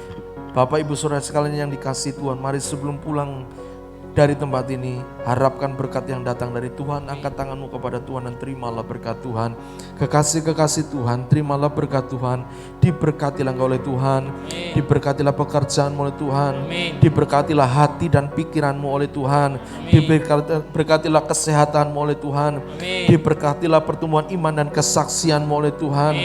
Bapak Ibu Saudara sekalian yang dikasihi Tuhan, mari sebelum pulang dari tempat ini, harapkan berkat yang datang dari Tuhan. Angkat tanganmu kepada Tuhan dan terimalah berkat Tuhan. Kekasih-kekasih Tuhan, terimalah berkat Tuhan. Diberkatilah engkau oleh Tuhan. Amin. Diberkatilah pekerjaanmu oleh Tuhan. Amin. Diberkatilah hati dan pikiranmu oleh Tuhan. Amin. Diberkatilah kesehatanmu oleh Tuhan. Amin. Diberkatilah pertumbuhan iman dan kesaksianmu oleh Tuhan.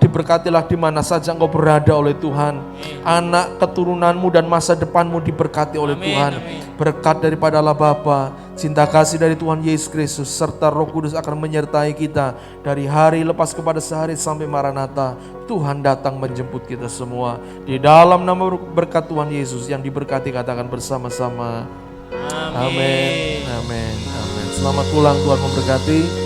Diberkatilah di mana saja engkau berada oleh Tuhan. Amin. Anak keturunanmu dan masa depanmu diberkati oleh Tuhan. Berkat daripada Allah Bapa, cinta kasih dari Tuhan Yesus Kristus, serta Roh Kudus akan menyertai kita dari hari lepas kepada sehari sampai Maranatha. Tuhan datang menjemput kita semua. Di dalam nama berkat Tuhan Yesus yang diberkati, katakan bersama-sama. Amin. Amin. Amin. Selamat pulang, Tuhan memberkati.